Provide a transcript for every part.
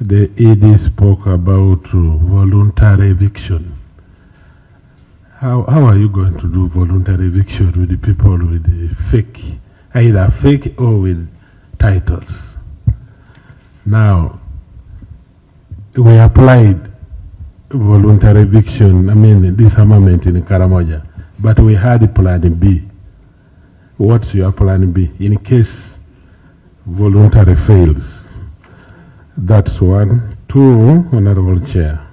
the ED spoke about voluntary eviction. How are you going to do voluntary eviction with the people with the fake, either fake or with titles? Now, we applied voluntary eviction, disarmament in Karamoja, but we had plan B. What's your plan B in case voluntary fails? That's one. Two, Honorable Chair.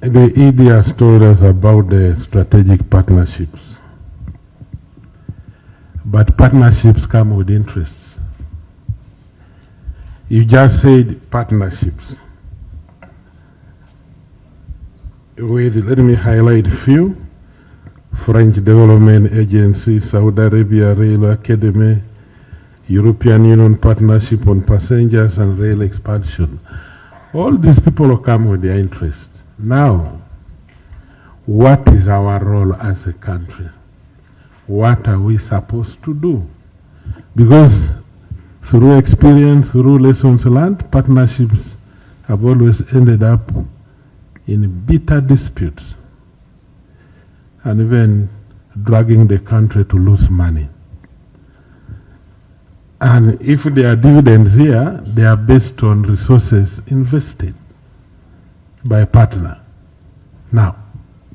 The ED has told us about the strategic partnerships. But partnerships come with interests. You just said partnerships. Let me highlight a few. French Development Agency, Saudi Arabia Rail Academy, European Union Partnership on Passengers and Rail Expansion. All these people will come with their interests. Now, what is our role as a country? What are we supposed to do? Because through experience, through lessons learned, partnerships have always ended up in bitter disputes and even dragging the country to lose money. And if there are dividends here, they are based on resources invested by a partner. Now,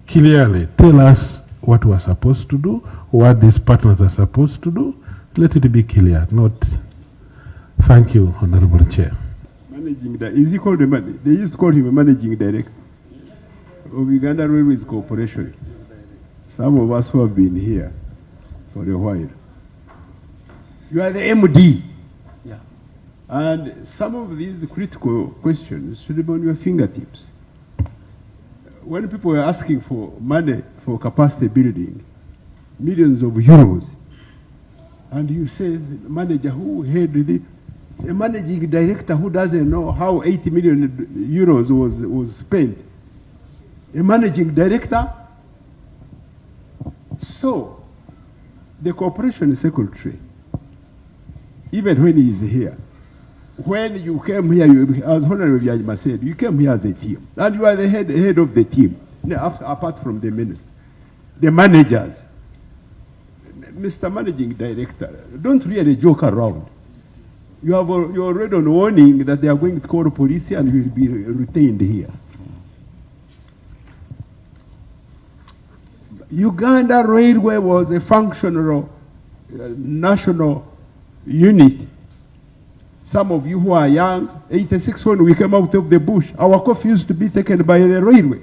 clearly tell us what we are supposed to do, what these partners are supposed to do. Let it be clear, not... Thank you, Honorable Chair. Is he called they used to call him a managing director of Uganda Railways Corporation. Some of us who have been here for a while. You are the MD. Yeah. And some of these critical questions should be on your fingertips. When people were asking for money for capacity building, millions of euros, and you say, manager who had a managing director who doesn't know how 80 million euros was spent. A managing director? So, the corporation secretary, even when he is here, when you came here, as Honorable Yajima said, you came here as a team. And you are the head of the team, apart from the minister. The managers. Mr. Managing Director, don't really joke around. You're already on warning that they are going to call the police and you will be retained here. Uganda Railway was a functional national unit. Some of you who are young, 86 when we came out of the bush, our coffee used to be taken by the railway.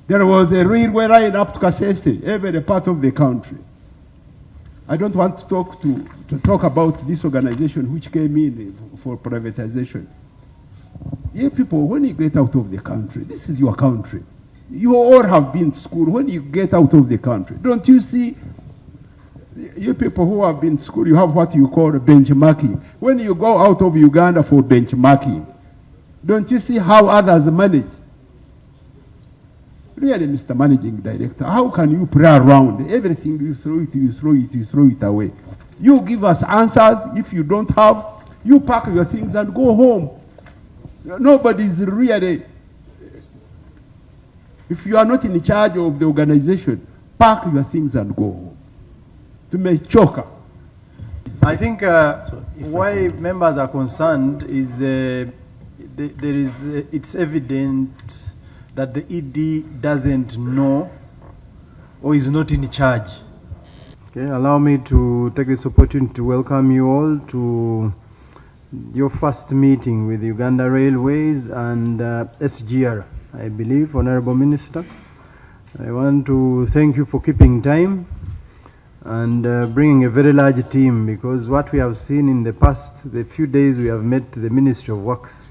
There was a railway line up to Kasese, every part of the country. I don't want to talk about this organization which came in for privatization. Yeah, people, when you get out of the country, this is your country. You all have been to school. When you get out of the country, don't you see, you people who have been to school, you have what you call benchmarking. When you go out of Uganda for benchmarking, don't you see how others manage? Really, Mr. Managing Director, how can you play around? Everything you throw it away. You give us answers. If you don't have, you pack your things and go home. Nobody's really... If you are not in charge of the organization, pack your things and go home. To make choker. I think why members are concerned is it's evident that the ED doesn't know or is not in charge. Okay, allow me to take this opportunity to welcome you all to your first meeting with Uganda Railways and SGR, I believe, Honorable Minister. I want to thank you for keeping time and bringing a very large team, because what we have seen in the past, the few days we have met the Ministry of Works,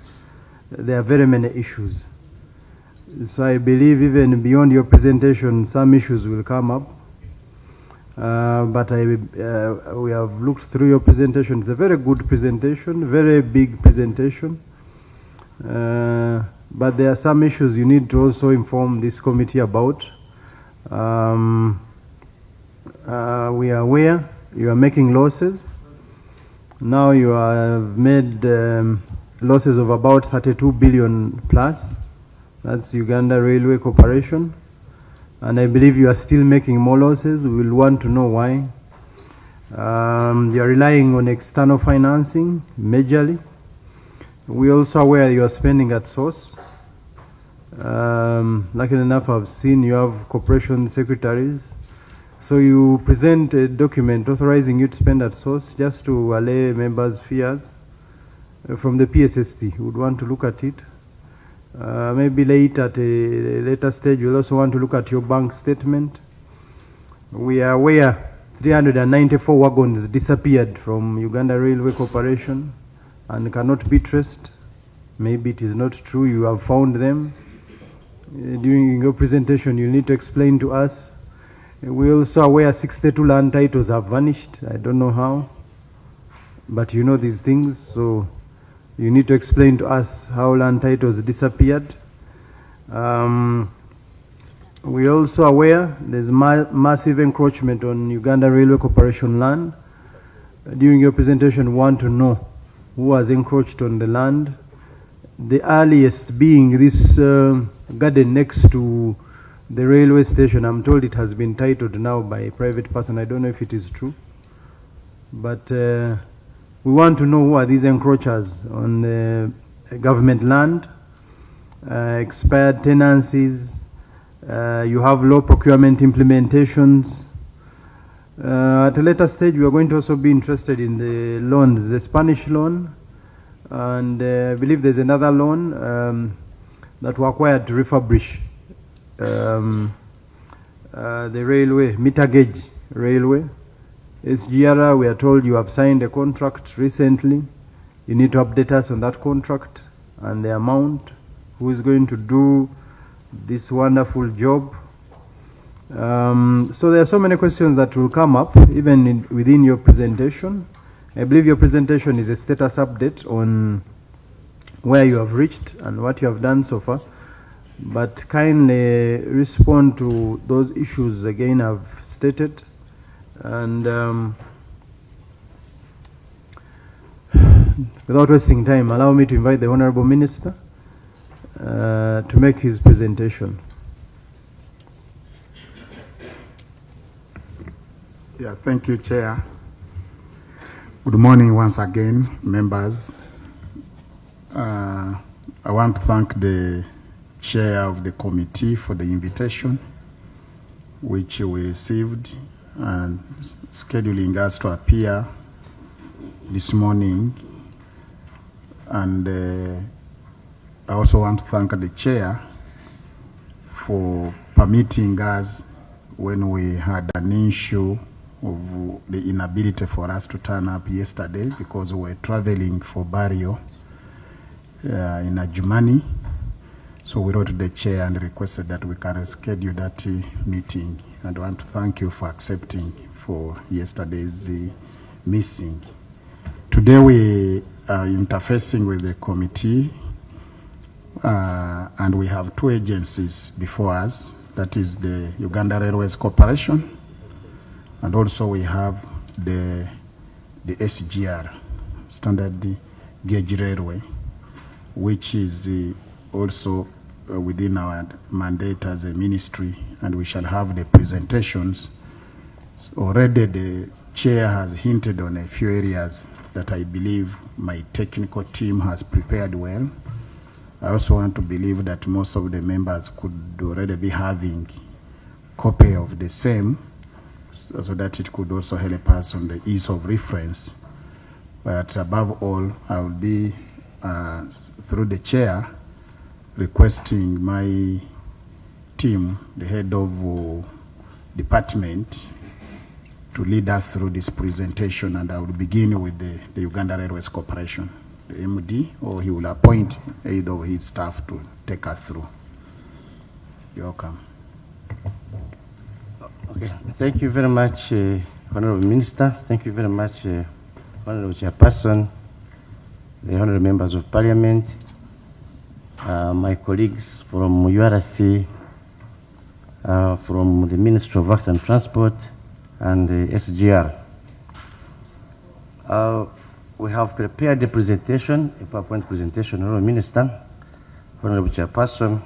there are very many issues. So I believe even beyond your presentation, some issues will come up. But we have looked through your presentation. It's a very good presentation, very big presentation. But there are some issues you need to also inform this committee about. We are aware you are making losses. Now you have made losses of about 32 billion plus. That's Uganda Railway Corporation. And I believe you are still making more losses. We will want to know why. You are relying on external financing majorly. We also aware you are spending at source. Luckily enough, I've seen you have corporation secretaries. So you present a document authorizing you to spend at source just to allay members' fears from the PSST. We would want to look at it. Maybe late at a later stage, we'll also want to look at your bank statement. We are aware 394 wagons disappeared from Uganda Railway Corporation and cannot be traced. Maybe it is not true, you have found them. During your presentation, you need to explain to us. We also aware 62 land titles have vanished. I don't know how, but you know these things, so you need to explain to us how land titles disappeared. We also aware there's massive encroachment on Uganda Railway Corporation land. During your presentation, we want to know who has encroached on the land. The earliest being this garden next to the railway station. I'm told it has been titled now by a private person. I don't know if it is true. But we want to know who are these encroachers on government land, expired tenancies. You have law procurement implementations. At a later stage, we are going to also be interested in the loans, the Spanish loan, and I believe there's another loan that were acquired to refurbish the railway, meter gauge railway. SGR, we are told you have signed a contract recently. You need to update us on that contract and the amount, who is going to do this wonderful job. So there are so many questions that will come up even within your presentation. I believe your presentation is a status update on where you have reached and what you have done so far. But kindly respond to those issues again I've stated. And without wasting time, allow me to invite the Honorable Minister to make his presentation. Yeah, thank you, Chair. Good morning once again, members. I want to thank the Chair of the committee for the invitation which we received and scheduling us to appear this morning. And I also want to thank the Chair for permitting us when we had an issue of the inability for us to turn up yesterday because we were traveling for burial in Ajumani. So we wrote to the Chair and requested that we can schedule that meeting. And I want to thank you for accepting for yesterday's missing. Today we are interfacing with the committee and we have two agencies before us. That is the Uganda Railways Corporation, and also we have the SGR, Standard Gauge Railway, which is also within our mandate as a ministry, and we shall have the presentations. Already the Chair has hinted on a few areas that I believe my technical team has prepared well. I also want to believe that most of the members could already be having copy of the same, so that it could also help us on the ease of reference. But above all, I will be, through the Chair, requesting my team, the head of department, to lead us through this presentation, and I will begin with the Uganda Railways Corporation, the MD, or he will appoint either of his staff to take us through. You're welcome. Okay, thank you very much, Honorable Minister. Thank you very much, Honorable Chairperson, the Honorable Members of Parliament, my colleagues from URC, from the Ministry of Works and Transport, and the SGR. we have prepared a presentation, a PowerPoint presentation, Honorable Minister, Honorable Chairperson,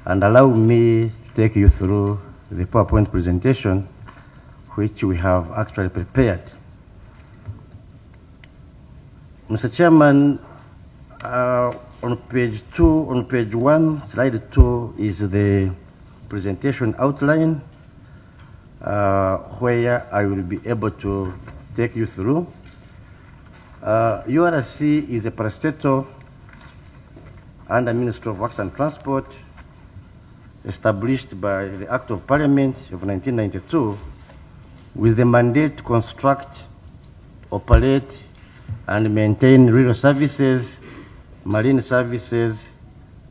and allow me to take you through the PowerPoint presentation which we have actually prepared. Mr. Chairman, on page 1, slide 2 is the presentation outline where I will be able to take you through. URC is a parastatal under Ministry of Works and Transport, established by the Act of Parliament of 1992 with the mandate to construct, operate, and maintain rail services, marine services,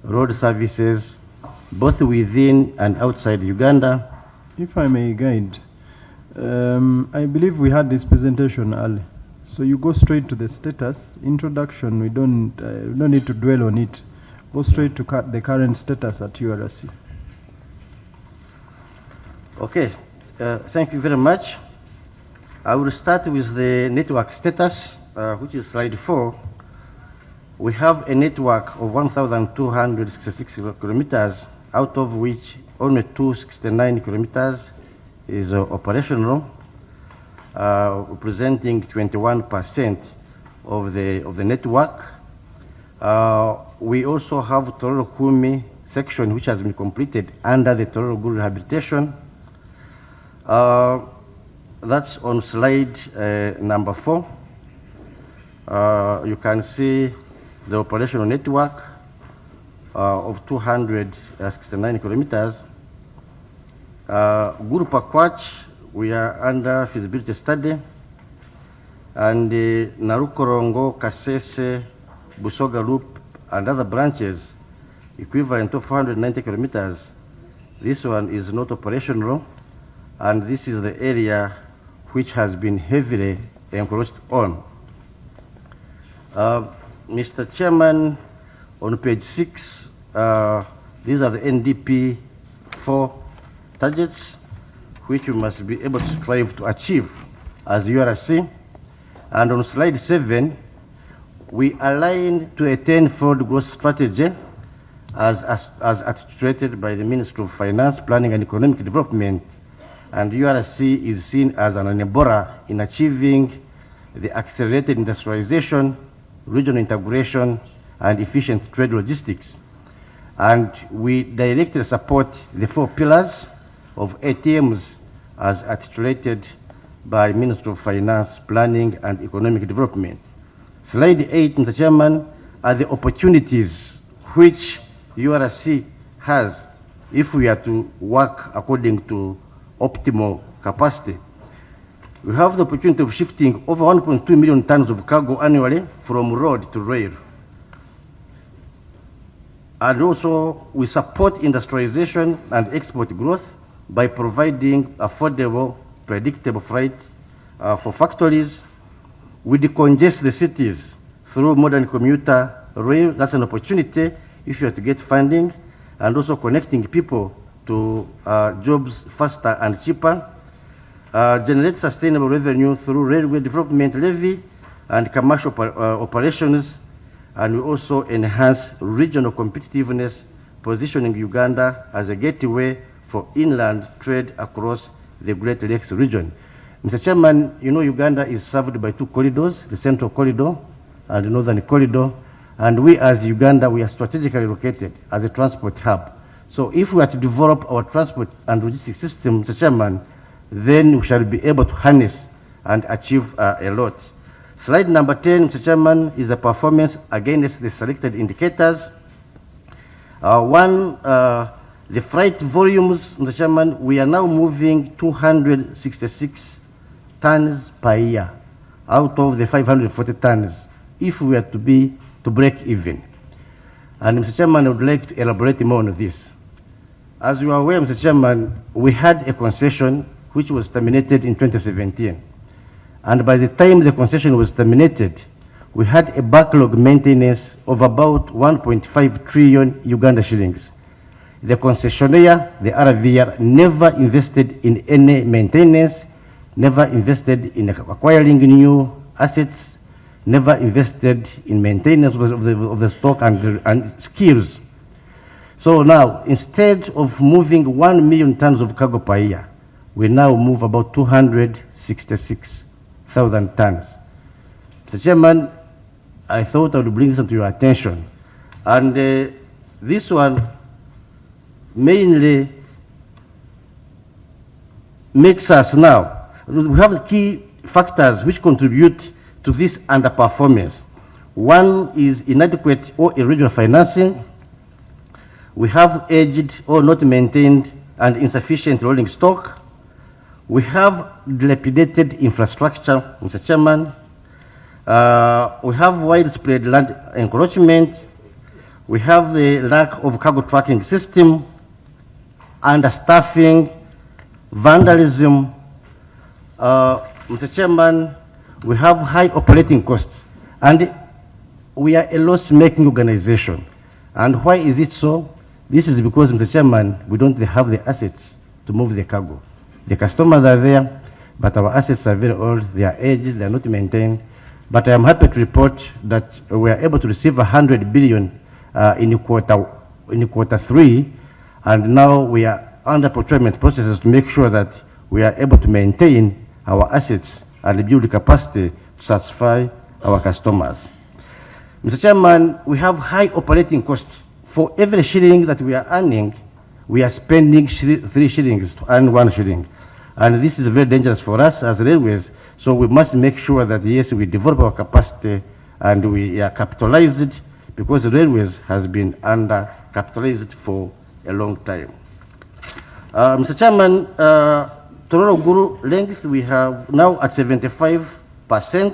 road services, both within and outside Uganda. If I may guide, I believe we had this presentation early. So you go straight to the status, introduction, we don't need to dwell on it. Go straight to the current status at URC. Okay, thank you very much. I will start with the network status, which is slide 4. We have a network of 1,266 kilometers, out of which only 269 kilometers is operational, representing 21% of the network. We also have Tororo Kumi section, which has been completed under the Tororo Guru rehabilitation. That's on slide number 4. You can see the operational network of 269 kilometers. Guru Pakwach, we are under feasibility study, and Narukorongo, Kasese, Busoga Loop, and other branches, equivalent to 490 kilometers. This one is not operational, and this is the area which has been heavily encroached on. Mr. Chairman, on page 6, these are the NDP 4 targets which we must be able to strive to achieve as URC. And on slide 7, we align to a 10-fold growth strategy as articulated by the Ministry of Finance, Planning and Economic Development. And URC is seen as an enabler in achieving the accelerated industrialization, regional integration, and efficient trade logistics. And we directly support the 4 pillars of ATMs as articulated by Ministry of Finance, Planning and Economic Development. Slide 8, Mr. Chairman, are the opportunities which URC has if we are to work according to optimal capacity. We have the opportunity of shifting over 1.2 million tons of cargo annually from road to rail. And also, we support industrialization and export growth by providing affordable, predictable freight for factories. We decongest the cities through modern commuter rail. That's an opportunity if you are to get funding, and also connecting people to jobs faster and cheaper. Generate sustainable revenue through railway development levy and commercial operations, and we also enhance regional competitiveness, positioning Uganda as a gateway for inland trade across the Great Lakes region. Mr. Chairman, you know Uganda is served by 2 corridors, the Central Corridor and the Northern Corridor, and we as Uganda, we are strategically located as a transport hub. So if we are to develop our transport and logistics system, Mr. Chairman, then we shall be able to harness and achieve a lot. Slide number 10, Mr. Chairman, is the performance against the selected indicators. The freight volumes, Mr. Chairman, we are now moving 266 tons per year out of the 540 tons if we are to break even. And Mr. Chairman, I would like to elaborate more on this. As you are aware, Mr. Chairman, we had a concession which was terminated in 2017. And by the time the concession was terminated, we had a backlog maintenance of about 1.5 trillion Uganda shillings. The concessionaire, the RVR, never invested in any maintenance, never invested in acquiring new assets, never invested in maintenance of the stock and skills. So now, instead of moving 1 million tons of cargo per year, we now move about 266,000 tons. Mr. Chairman, I thought I would bring this to your attention. And this one mainly makes us now, we have the key factors which contribute to this underperformance. One is inadequate or irregular financing. We have aged or not maintained and insufficient rolling stock. We have dilapidated infrastructure, Mr. Chairman. We have widespread land encroachment. We have the lack of cargo tracking system, understaffing, vandalism. Mr. Chairman, we have high operating costs, and we are a loss-making organization. And why is it so? This is because, Mr. Chairman, we don't have the assets to move the cargo. The customers are there, but our assets are very old, they are aged, they are not maintained. But I am happy to report that we are able to receive 100 billion in quarter 3, and now we are under procurement processes to make sure that we are able to maintain our assets and build capacity to satisfy our customers. Mr. Chairman, we have high operating costs. For every shilling that we are earning, we are spending 3 shillings to earn 1 shilling. And this is very dangerous for us as railways, so we must make sure that, yes, we develop our capacity and we are capitalized, because the railways has been under-capitalized for a long time. Mr. Chairman, Tororo-Guru length, we have now at 75%,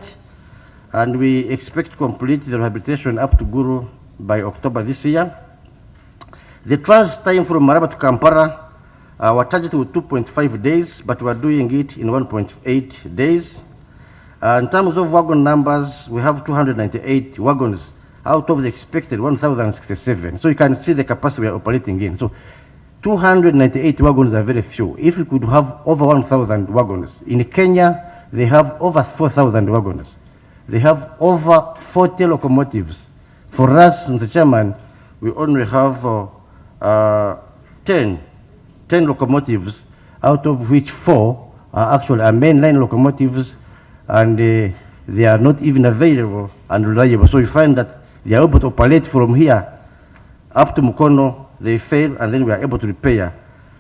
and we expect to complete the rehabilitation up to Guru by October this year. The transit time from Maraba to Kampala, our target was 2.5 days, but we are doing it in 1.8 days. In terms of wagon numbers, we have 298 wagons out of the expected 1,067. So you can see the capacity we are operating in. So 298 wagons are very few. If we could have over 1,000 wagons. In Kenya, they have over 4,000 wagons. They have over 40 locomotives. For us, Mr. Chairman, we only have 10 locomotives, out of which 4 are actually our mainline locomotives, and they are not even available and reliable. So you find that they are able to operate from here up to Mukono, they fail, and then we are able to repair.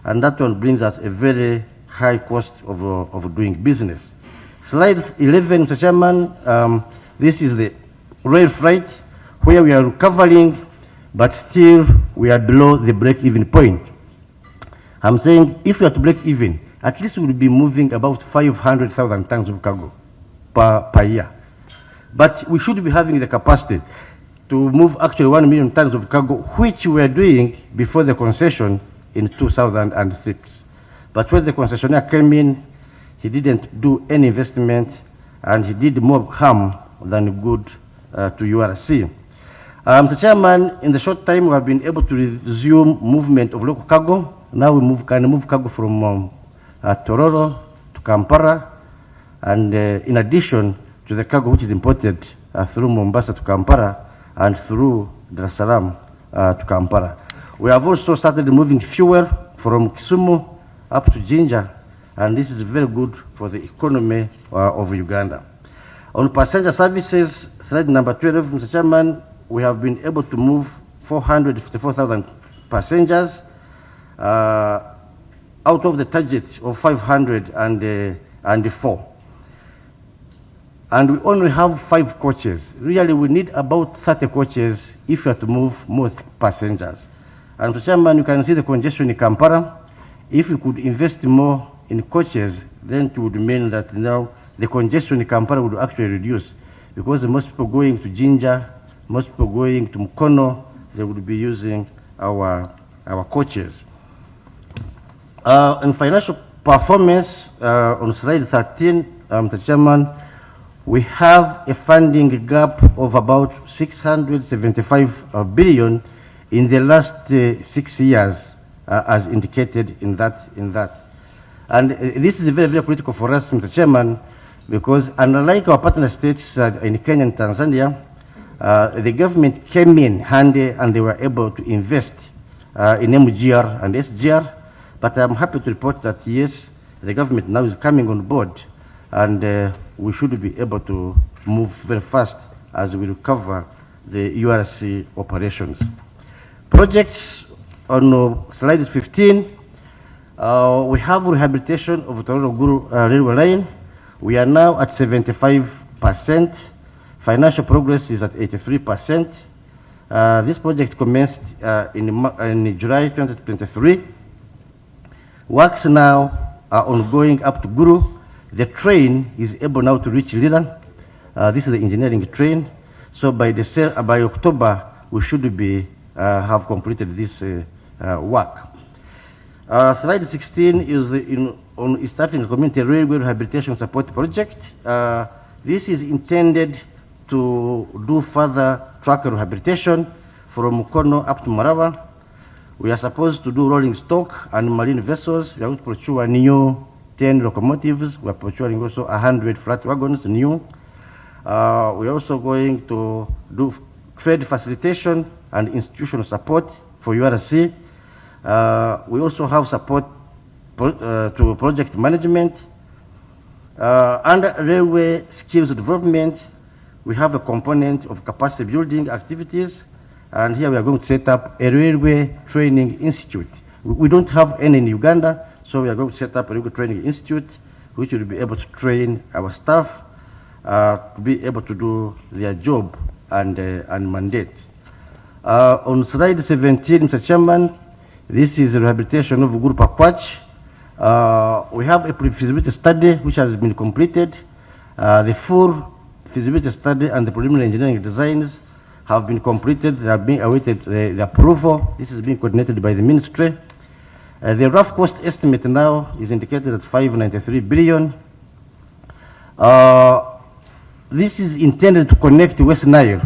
And that one brings us a very high cost of doing business. Slide 11, Mr. Chairman, this is the rail freight, where we are recovering, but still we are below the break-even point. I'm saying if we are to break even, at least we will be moving about 500,000 tons of cargo per year. But we should be having the capacity to move actually 1 million tons of cargo, which we were doing before the concession in 2006. But when the concessionaire came in, he didn't do any investment, and he did more harm than good to URC. Mr. Chairman, in the short time we have been able to resume movement of local cargo. Now we can move cargo from Tororo to Kampala, and in addition to the cargo which is imported through Mombasa to Kampala and through Dar es Salaam to Kampala. We have also started moving fuel from Kisumu up to Jinja, and this is very good for the economy of Uganda. On passenger services, slide number 12, Mr. Chairman, we have been able to move 454,000 passengers out of the target of 504. And we only have 5 coaches. Really, we need about 30 coaches if we are to move more passengers. And Mr. Chairman, you can see the congestion in Kampala. If we could invest more in coaches, then it would mean that now the congestion in Kampala would actually reduce, because most people going to Jinja, most people going to Mukono, they would be using our coaches. In financial performance, on slide 13, Mr. Chairman, we have a funding gap of about 675 billion in the last 6 years, as indicated in that. And this is very, very critical for us, Mr. Chairman, because unlike our partner states in Kenya and Tanzania, the government came in handy and they were able to invest in MGR and SGR. But I'm happy to report that yes, the government now is coming on board, and we should be able to move very fast as we recover the URC operations. Projects on slide 15, we have rehabilitation of Tororo Guru railway line. We are now at 75%. Financial progress is at 83%. This project commenced in July 2023. Works now are ongoing up to Guru. The train is able now to reach Lira. This is the engineering train. So by October, we should be have completed this work. Slide 16 is on East African Community Railway Rehabilitation Support Project. This is intended to do further track rehabilitation from Mukono up to Marawa. We are supposed to do rolling stock and marine vessels. We are going to procure new 10 locomotives. We are procuring also 100 flat wagons new. We are also going to do trade facilitation and institutional support for URC. We also have support to project management. Under railway skills development, we have a component of capacity building activities, and here we are going to set up a railway training institute. We don't have any in Uganda, so we are going to set up a railway training institute which will be able to train our staff to be able to do their job and mandate. On slide 17, Mr. Chairman, this is a rehabilitation of Guru Pakwach. We have a pre-feasibility study which has been completed. The full feasibility study and the preliminary engineering designs have been completed. They are being awaited the approval. This is being coordinated by the ministry. The rough cost estimate now is indicated at 593 billion. This is intended to connect West Nile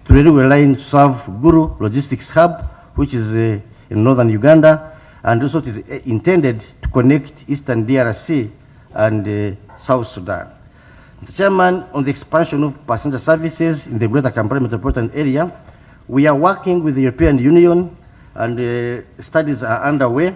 to the railway line to serve Guru Logistics Hub, which is in northern Uganda, and also it is intended to connect eastern DRC and South Sudan. Mr. Chairman, on the expansion of passenger services in the Greater Kampala metropolitan area, we are working with the European Union, and studies are underway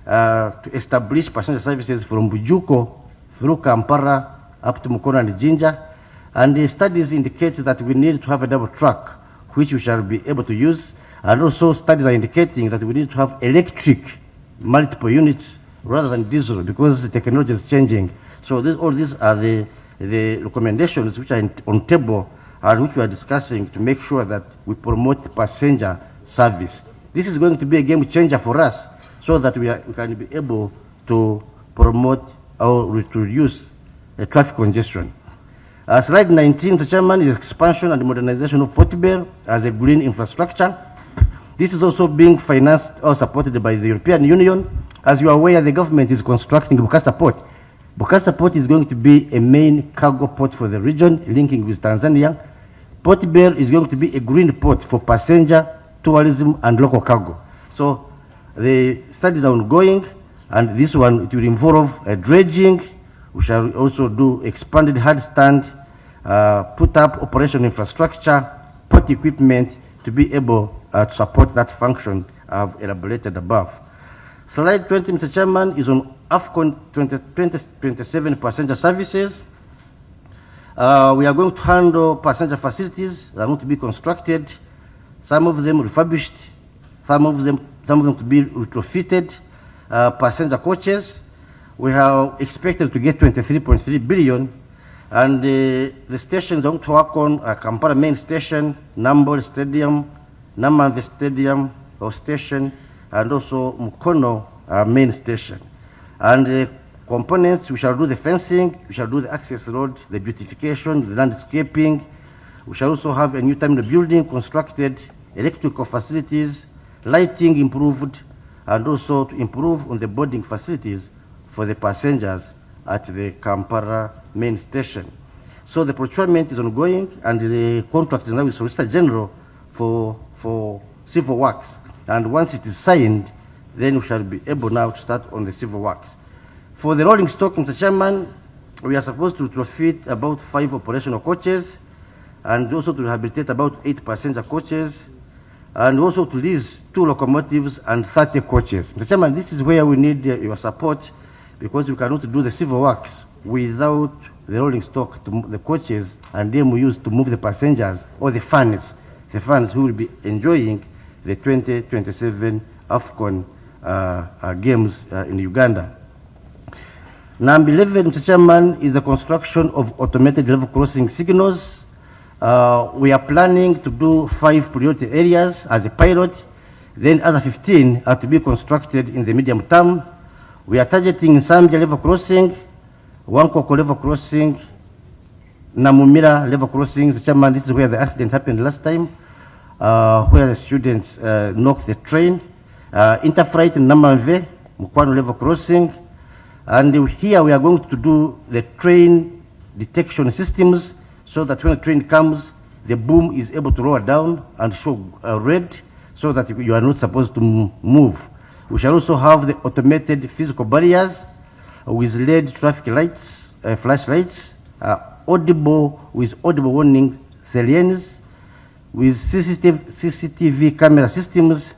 to establish passenger services from Bujuko through Kampala up to Mukono and Jinja. And the studies indicate that we need to have a double track, which we shall be able to use. And also studies are indicating that we need to have electric multiple units rather than diesel, because the technology is changing. So all these are the recommendations which are on table and which we are discussing to make sure that we promote passenger service. This is going to be a game changer for us, so that we can be able to promote or reduce traffic congestion. Slide 19, Mr. Chairman, is expansion and modernization of Port Bell as a green infrastructure. This is also being financed or supported by the European Union. As you are aware, the government is constructing Bukasa Port. Bukasa Port is going to be a main cargo port for the region, linking with Tanzania. Port Bell is going to be a green port for passenger, tourism, and local cargo. So the studies are ongoing, and this one, it will involve dredging. We shall also do expanded hard stand, put up operational infrastructure, port equipment to be able to support that function I've elaborated above. Slide 20, Mr. Chairman, is on AFCON 2027 passenger services. We are going to handle passenger facilities that are going to be constructed, some of them refurbished, some of them to be retrofitted, passenger coaches. We have expected to get 23.3 billion, and the stations going to work on Kampala main station, Namboole Stadium, Namanve Stadium or station, and also Mukono main station. And the components, we shall do the fencing, we shall do the access road, the beautification, the landscaping. We shall also have a new terminal building constructed, electrical facilities, lighting improved, and also to improve on the boarding facilities for the passengers at the Kampala main station. So the procurement is ongoing, and the contract is now with Solicitor General for civil works. And once it is signed, then we shall be able now to start on the civil works. For the rolling stock, Mr. Chairman, we are supposed to refit about 5 operational coaches and also to rehabilitate about 8 passenger coaches and also to lease 2 locomotives and 30 coaches. Mr. Chairman, this is where we need your support because we cannot do the civil works without the rolling stock, to the coaches, and then we use to move the passengers or the fans who will be enjoying the 2027 AFCON games in Uganda. Number 11, Mr. Chairman, is the construction of automated level crossing signals. We are planning to do 5 priority areas as a pilot, then other 15 are to be constructed in the medium term. We are targeting Zambia level crossing, Wankoko level crossing, Namumira level crossing. Mr. Chairman, this is where the accident happened last time, where the students knocked the train. Interfreight in Namamve, Mukwano level crossing. And here we are going to do the train detection systems so that when a train comes, the boom is able to lower down and show red so that you are not supposed to move. We shall also have the automated physical barriers with LED traffic lights, flashlights, audible warning sirens, with CCTV camera systems,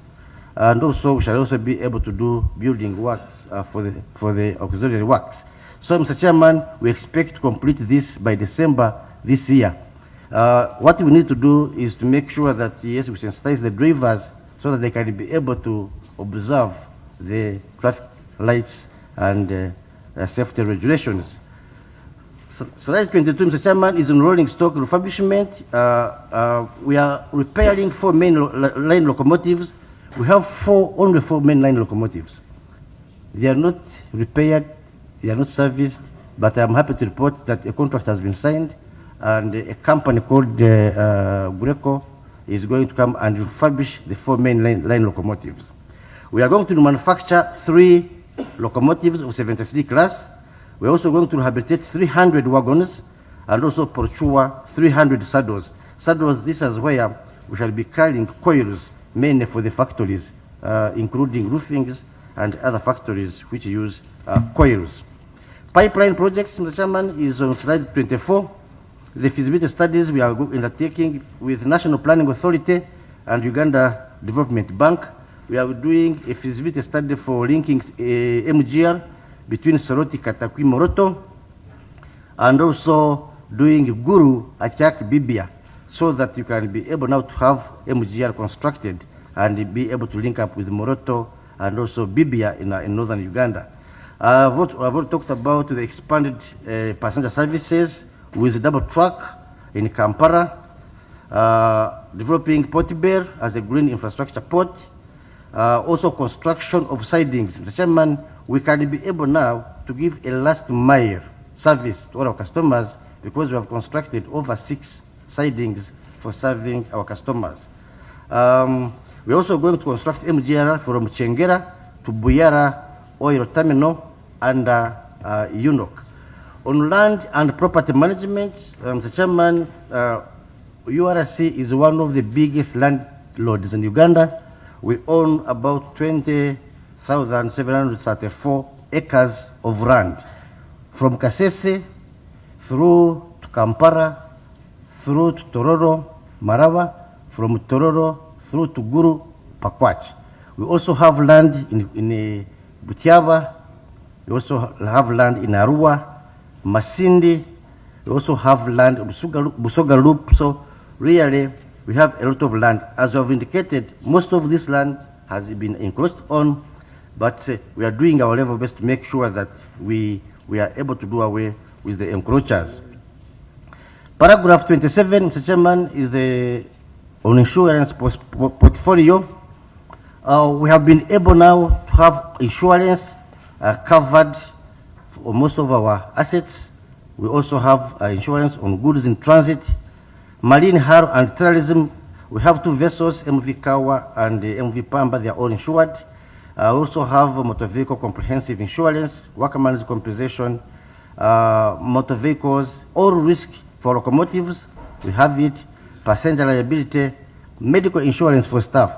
and also we shall also be able to do building works for the auxiliary works. So, Mr. Chairman, we expect to complete this by December this year. What we need to do is to make sure that, yes, we sensitize the drivers so that they can be able to observe the traffic lights and safety regulations. Slide 22, Mr. Chairman, is on rolling stock refurbishment. We are repairing 4 main line locomotives. We have only 4 mainline locomotives. They are not repaired, they are not serviced, but I'm happy to report that a contract has been signed and a company called Greco is going to come and refurbish the 4 mainline locomotives. We are going to manufacture 3 locomotives of 73 class. We're also going to rehabilitate 300 wagons and also procure 300 saddles. Saddles, this is where we shall be carrying coils mainly for the factories, including roofings and other factories which use coils. Pipeline projects, Mr. Chairman, is on slide 24. The feasibility studies we are undertaking with National Planning Authority and Uganda Development Bank. We are doing a feasibility study for linking MGR between Soroti, Katakwi, Moroto, and also doing Guru, Achak, Bibia, so that you can be able now to have MGR constructed and be able to link up with Moroto and also Bibia in northern Uganda. I've already talked about the expanded passenger services with double track in Kampala, developing Port Bear as a green infrastructure port, also construction of sidings. Mr. Chairman, we can be able now to give a last mile service to all our customers because we have constructed over 6 sidings for serving our customers. We're also going to construct MGR from Chengera to Buyara Oil Terminal under UNOC. On land and property management, Mr. Chairman, URC is one of the biggest landlords in Uganda. We own about 20,734 acres of land, from Kasese through to Kampala, through to Tororo, Marawa, from Tororo through to Guru, Pakwach. We also have land in Butiaba. We also have land in Arua, Masindi. We also have land in Busoga Loop. So really, we have a lot of land. As I've indicated, most of this land has been encroached on, but we are doing our level best to make sure that we are able to do away with the encroachers. Paragraph 27, Mr. Chairman, is the on insurance portfolio. We have been able now to have insurance covered for most of our assets. We also have insurance on goods in transit. Marine harm and terrorism, we have 2 vessels, MV Kawa and MV Pamba, they are all insured. We also have motor vehicle comprehensive insurance, workman's compensation, motor vehicles, all risk for locomotives, we have it, passenger liability, medical insurance for staff.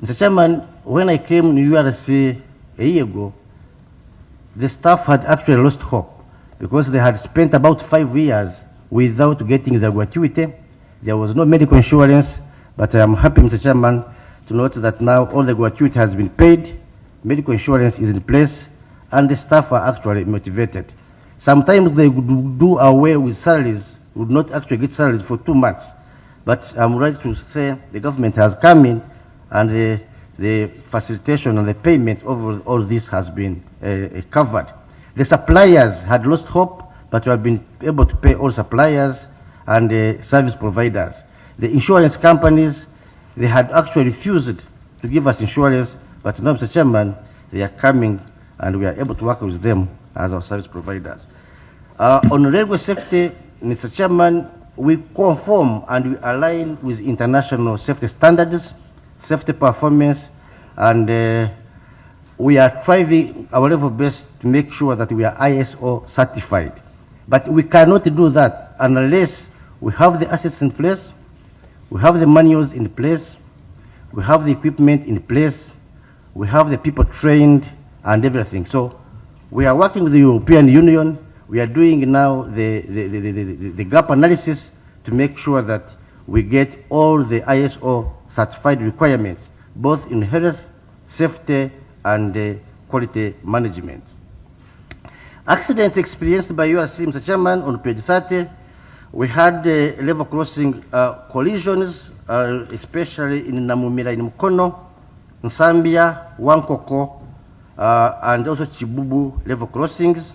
Mr. Chairman, when I came to URC a year ago, the staff had actually lost hope because they had spent about 5 years without getting the gratuity. There was no medical insurance, but I am happy, Mr. Chairman, to note that now all the gratuity has been paid, medical insurance is in place, and the staff are actually motivated. Sometimes they would do away with salaries, would not actually get salaries for 2 months. But I'm ready to say the government has come in, and the facilitation and the payment of all this has been covered. The suppliers had lost hope, but we have been able to pay all suppliers and service providers. The insurance companies, they had actually refused to give us insurance, but now, Mr. Chairman, they are coming and we are able to work with them as our service providers. On railway safety, Mr. Chairman, we conform and we align with international safety standards, safety performance, and we are trying our level best to make sure that we are ISO certified. But we cannot do that unless we have the assets in place, we have the manuals in place, we have the equipment in place, we have the people trained and everything. So we are working with the European Union. We are doing now the gap analysis to make sure that we get all the ISO certified requirements, both in health, safety, and quality management. Accidents experienced by URC, Mr. Chairman, on page 30, we had level crossing collisions, especially in Namumira, in Mukono, Nsambia, Wankoko, and also Chibubu level crossings.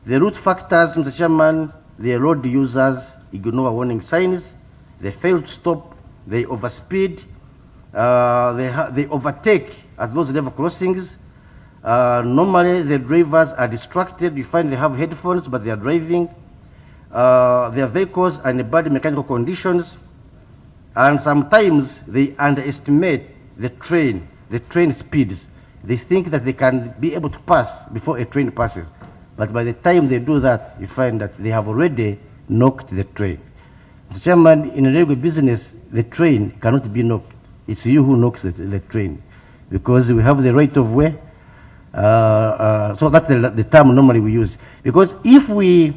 The route factors, Mr. Chairman, the road users ignore warning signs, they fail to stop, they overspeed, they overtake at those level crossings. Normally, the drivers are distracted. You find they have headphones, but they are driving. Their vehicles are in bad mechanical conditions, and sometimes they underestimate the train speeds. They think that they can be able to pass before a train passes. But by the time they do that, you find that they have already knocked the train. Mr. Chairman, in a railway business, the train cannot be knocked. It's you who knocks the train, because we have the right of way. So that's the term normally we use. Because if we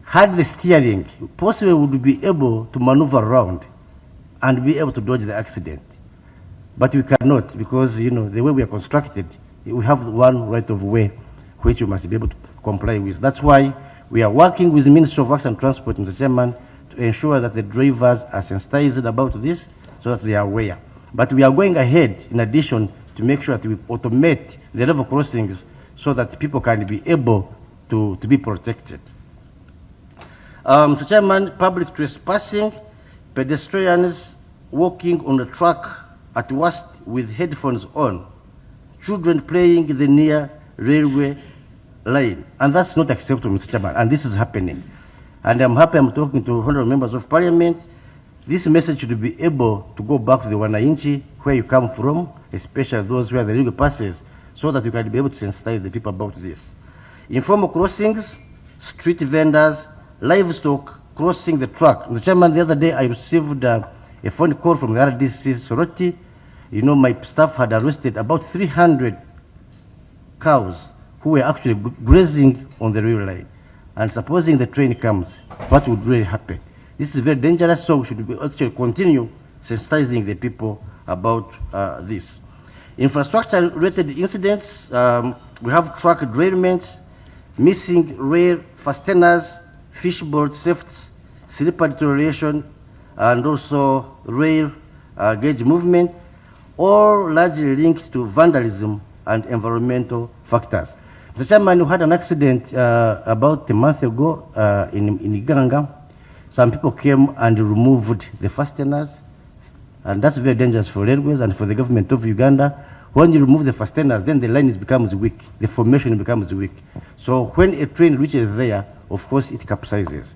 had the steering, possibly we would be able to maneuver around and be able to dodge the accident. But we cannot, because the way we are constructed, we have one right of way which we must be able to comply with. That's why we are working with the Ministry of Works and Transport, Mr. Chairman, to ensure that the drivers are sensitized about this so that they are aware. But we are going ahead, in addition, to make sure that we automate the level crossings so that people can be able to be protected. Mr. Chairman, public trespassing, pedestrians walking on the track at worst with headphones on, children playing in the near railway line, and that's not acceptable, Mr. Chairman, and this is happening. And I'm happy I'm talking to honorable members of parliament. This message should be able to go back to the Wananchi, where you come from, especially those where the railway passes, so that you can be able to sensitize the people about this. Informal crossings, street vendors, livestock crossing the track. Mr. Chairman, the other day I received a phone call from the RDC Soroti. My staff had arrested about 300 cows who were actually grazing on the rail line. And supposing the train comes, what would really happen? This is very dangerous, so we should actually continue sensitizing the people about this. Infrastructure-related incidents, we have track derailments, missing rail fasteners, fishboard safety, slipper deterioration, and also rail gauge movement, all largely linked to vandalism and environmental factors. Mr. Chairman, we had an accident about a month ago in Iganga. Some people came and removed the fasteners, and that's very dangerous for railways and for the government of Uganda. When you remove the fasteners, then the line becomes weak, the formation becomes weak. So when a train reaches there, of course, it capsizes.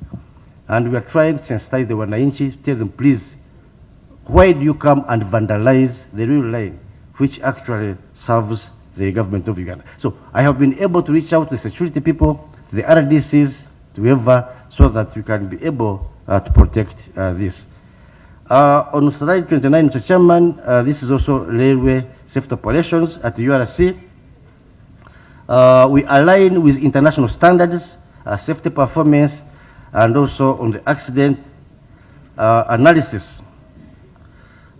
And we are trying to sensitize the Wananchi, tell them, please, why do you come and vandalize the rail line, which actually serves the government of Uganda? So I have been able to reach out to the security people, to the RDCs, to whoever, so that we can be able to protect this. On slide 29, Mr. Chairman, this is also railway safety operations at the URC. We align with international standards safety performance, and also on the accident analysis.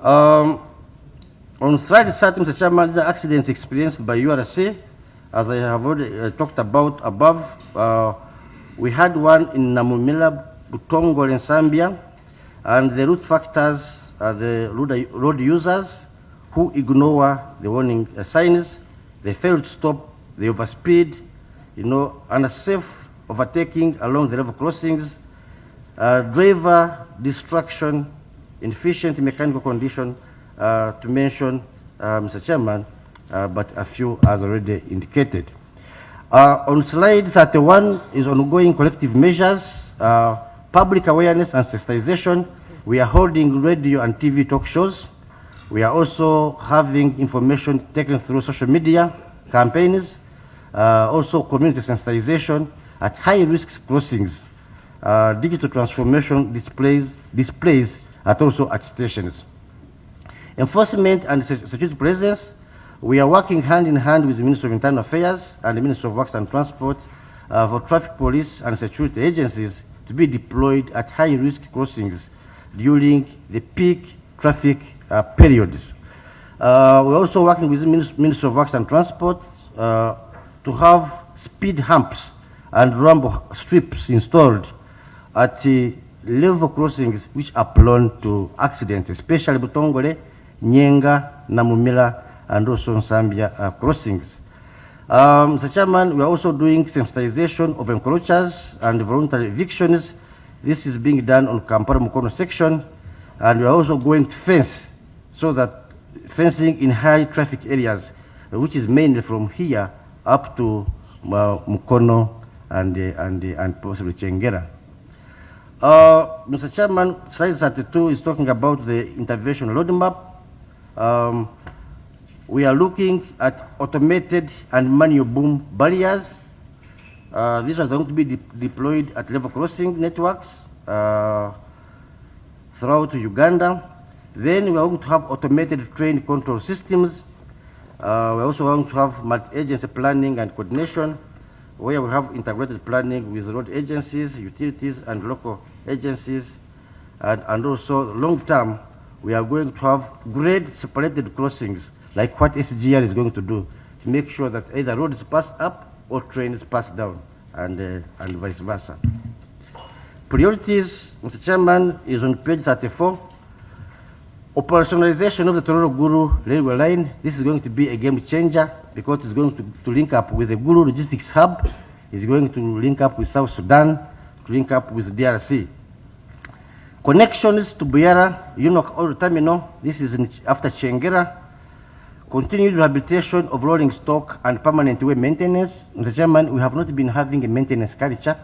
On slide 30, Mr. Chairman, the accidents experienced by URC, as I have already talked about above, we had one in Namumila, Butongol in Zambia, and the root factors are the road users who ignore the warning signs, they fail to stop, they overspeed, unsafe overtaking along the level crossings, driver distraction, inefficient mechanical condition, to mention, Mr. Chairman, but a few as already indicated. On slide 31 is ongoing collective measures, public awareness and sensitization. We are holding radio and TV talk shows. We are also having information taken through social media campaigns, also community sensitization at high-risk crossings, digital transformation displays at also at stations. Enforcement and security presence, we are working hand in hand with the Ministry of Internal Affairs and the Ministry of Works and Transport for traffic police and security agencies to be deployed at high-risk crossings during the peak traffic periods. We're also working with the Ministry of Works and Transport to have speed humps and ramp strips installed at level crossings which are prone to accidents, especially Butongole, Nyenga, Namumila, and also Zambia crossings. Mr. Chairman, we are also doing sensitization of encroachers and voluntary evictions. This is being done on Kampala Mukono section, and we are also going to fence, so that fencing in high traffic areas, which is mainly from here up to Mukono and possibly Chengera. Mr. Chairman, slide 32 is talking about the intervention roadmap. We are looking at automated and manual boom barriers. These are going to be deployed at level crossing networks throughout Uganda. Then we are going to have automated train control systems. We're also going to have multi-agency planning and coordination, where we have integrated planning with road agencies, utilities, and local agencies. And also long-term, we are going to have grade-separated crossings, like what SGR is going to do, to make sure that either roads pass up or trains pass down, and vice versa. Priorities, Mr. Chairman, is on page 34. Operationalization of the Tororo Guru railway line. This is going to be a game changer because it's going to link up with the Guru logistics hub. It's going to link up with South Sudan, to link up with DRC. Connections to Buyara, Oil Terminal. This is after Chengera. Continued rehabilitation of rolling stock and permanent way maintenance. Mr. Chairman, we have not been having a maintenance culture,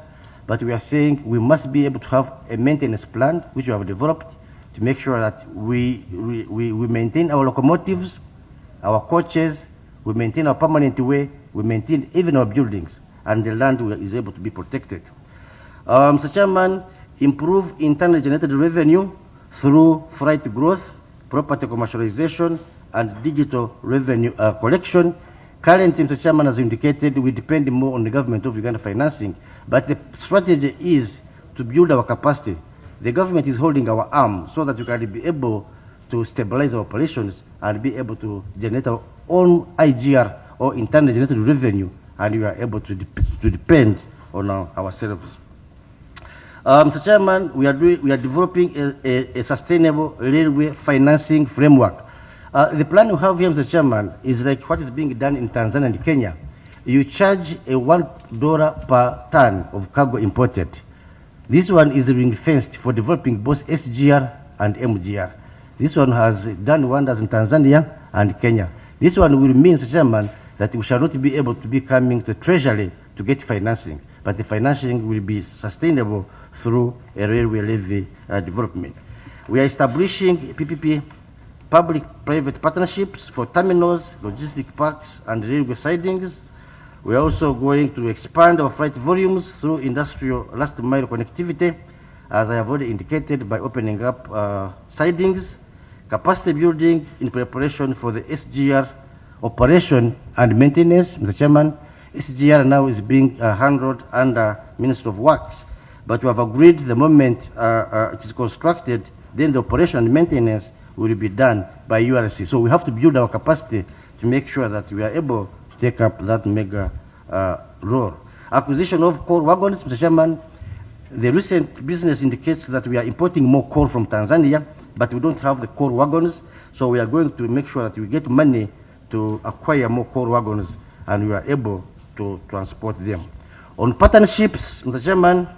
but we are saying we must be able to have a maintenance plan, which we have developed, to make sure that we maintain our locomotives, our coaches, we maintain our permanent way, we maintain even our buildings, and the land is able to be protected. Mr. Chairman, improve internally generated revenue through freight growth, property commercialization, and digital revenue collection. Currently, Mr. Chairman, as indicated, we depend more on the government of Uganda financing, but the strategy is to build our capacity. The government is holding our arm so that we can be able to stabilize our operations and be able to generate our own IGR or internally generated revenue, and we are able to depend on ourselves. Mr. Chairman, we are developing a sustainable railway financing framework. The plan we have here, Mr. Chairman, is like what is being done in Tanzania and Kenya. You charge a $1 per ton of cargo imported. This one is ring-fenced for developing both SGR and MGR. This one has done wonders in Tanzania and Kenya. This one will mean, Mr. Chairman, that we shall not be able to be coming to Treasury to get financing, but the financing will be sustainable through a railway levy development. We are establishing PPP, public-private partnerships for terminals, logistic parks, and railway sidings. We are also going to expand our freight volumes through industrial last-mile connectivity, as I have already indicated, by opening up sidings, capacity building in preparation for the SGR operation and maintenance. Mr. Chairman, SGR now is being handled under Ministry of Works. But we have agreed the moment it is constructed, then the operation and maintenance will be done by URC. So we have to build our capacity to make sure that we are able to take up that mega role. Acquisition of coal wagons, Mr. Chairman, the recent business indicates that we are importing more coal from Tanzania, but we don't have the coal wagons. So we are going to make sure that we get money to acquire more coal wagons and we are able to transport them. On partnerships, Mr. Chairman,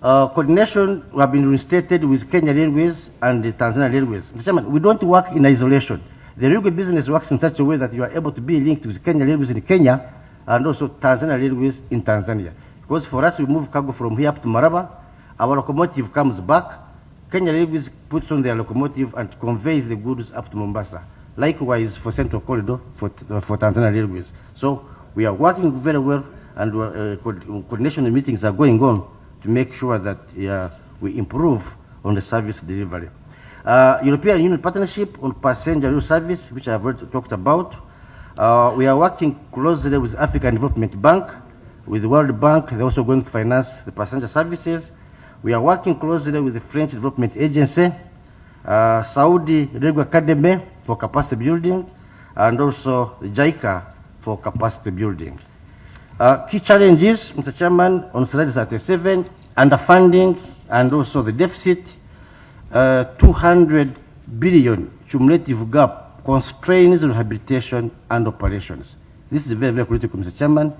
coordination have been reinstated with Kenya Railways and the Tanzania Railways. Mr. Chairman, we don't work in isolation. The railway business works in such a way that you are able to be linked with Kenya Railways in Kenya and also Tanzania Railways in Tanzania. Because for us, we move cargo from here up to Maraba, our locomotive comes back, Kenya Railways puts on their locomotive and conveys the goods up to Mombasa. Likewise for Central Corridor for Tanzania Railways. So we are working very well and coordination meetings are going on to make sure that we improve on the service delivery. European Union partnership on passenger rail service, which I have already talked about. We are working closely with African Development Bank, with the World Bank. They're also going to finance the passenger services. We are working closely with the French Development Agency, Saudi Railway Academy for capacity building, and also the JICA for capacity building. Key challenges, Mr. Chairman, on slide 37, underfunding and also the deficit, 200 billion cumulative gap constrains rehabilitation and operations. This is very, very critical, Mr. Chairman.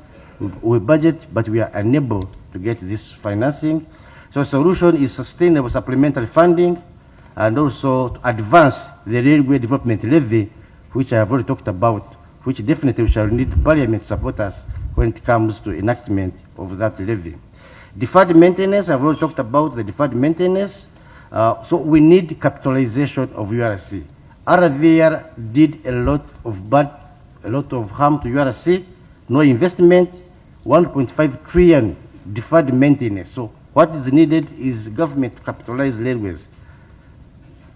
We budget, but we are unable to get this financing. So the solution is sustainable supplementary funding and also to advance the railway development levy, which I have already talked about, which definitely we shall need Parliament to support us when it comes to enactment of that levy. Deferred maintenance, I've already talked about the deferred maintenance. So we need capitalization of URC. RVR did a lot of harm to URC, no investment, 1.5 trillion deferred maintenance. So what is needed is government to capitalize railways.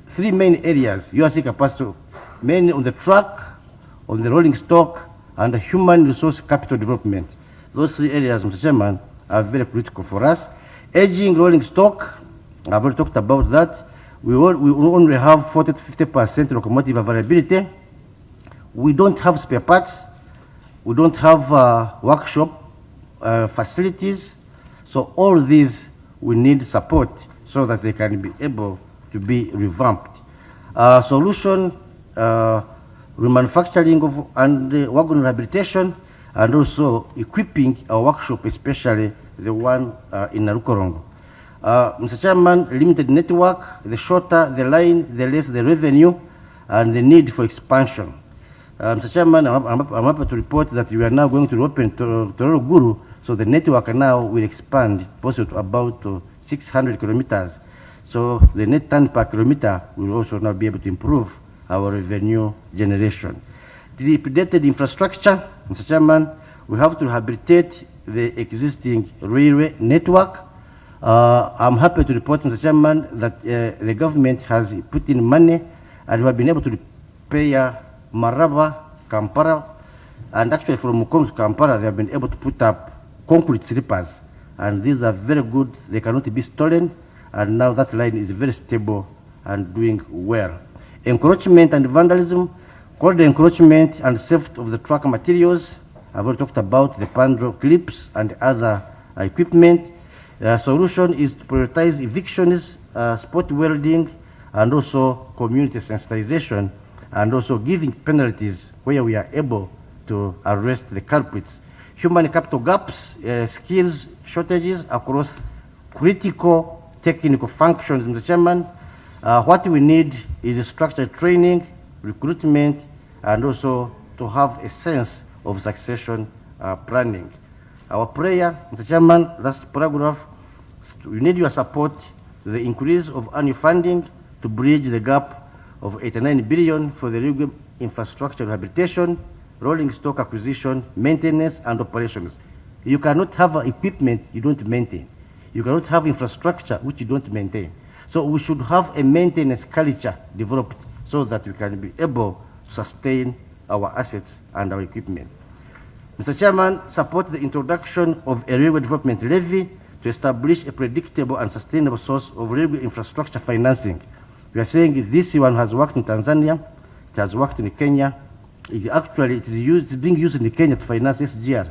Three main areas, URC capacity, mainly on the truck, on the rolling stock, and the human resource capital development. Those three areas, Mr. Chairman, are very critical for us. Aging rolling stock, I've already talked about that. We only have 40 to 50% locomotive availability. We don't have spare parts. We don't have workshop facilities. So all these, we need support so that they can be able to be revamped. Solution, remanufacturing of and wagon rehabilitation, and also equipping our workshop, especially the one in Narukorongo. Mr. Chairman, limited network, the shorter the line, the less the revenue, and the need for expansion. Mr. Chairman, I'm happy to report that we are now going to open Tororo Guru, so the network now will expand possibly to about 600 kilometers. So the net ton per kilometer will also now be able to improve our revenue generation. Dilapidated infrastructure, Mr. Chairman, we have to rehabilitate the existing railway network. I'm happy to report, Mr. Chairman, that the government has put in money and we have been able to repair Maraba, Kampala, and actually from Mukono to Kampala, they have been able to put up concrete sleepers. And these are very good, they cannot be stolen, and now that line is very stable and doing well. Encroachment and vandalism, corridor encroachment and theft of the truck materials. I've already talked about the pandro clips and other equipment. Solution is to prioritize evictions, spot welding, and also community sensitization, and also giving penalties where we are able to arrest the culprits. Human capital gaps, skills shortages across critical technical functions, Mr. Chairman. What we need is structured training, recruitment, and also to have a sense of succession planning. Our prayer, Mr. Chairman, last paragraph, we need your support to the increase of annual funding to bridge the gap of 89 billion for the railway infrastructure rehabilitation, rolling stock acquisition, maintenance, and operations. You cannot have equipment you don't maintain. You cannot have infrastructure which you don't maintain. So we should have a maintenance culture developed so that we can be able to sustain our assets and our equipment. Mr. Chairman, support the introduction of a railway development levy to establish a predictable and sustainable source of railway infrastructure financing. We are saying this one has worked in Tanzania, it has worked in Kenya. It is being used in Kenya to finance SGR.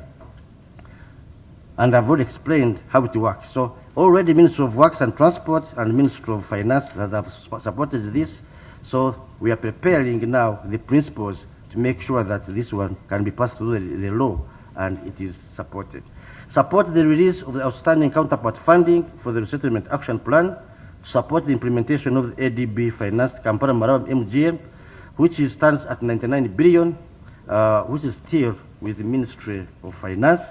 And I've already explained how it works. So already Ministry of Works and Transport and Ministry of Finance have supported this. So we are preparing now the principles to make sure that this one can be passed through the law and it is supported. Support the release of the outstanding counterpart funding for the Resettlement Action Plan to support the implementation of the ADB financed Kampala Maraba MGM, which stands at 99 billion, which is still with the Ministry of Finance.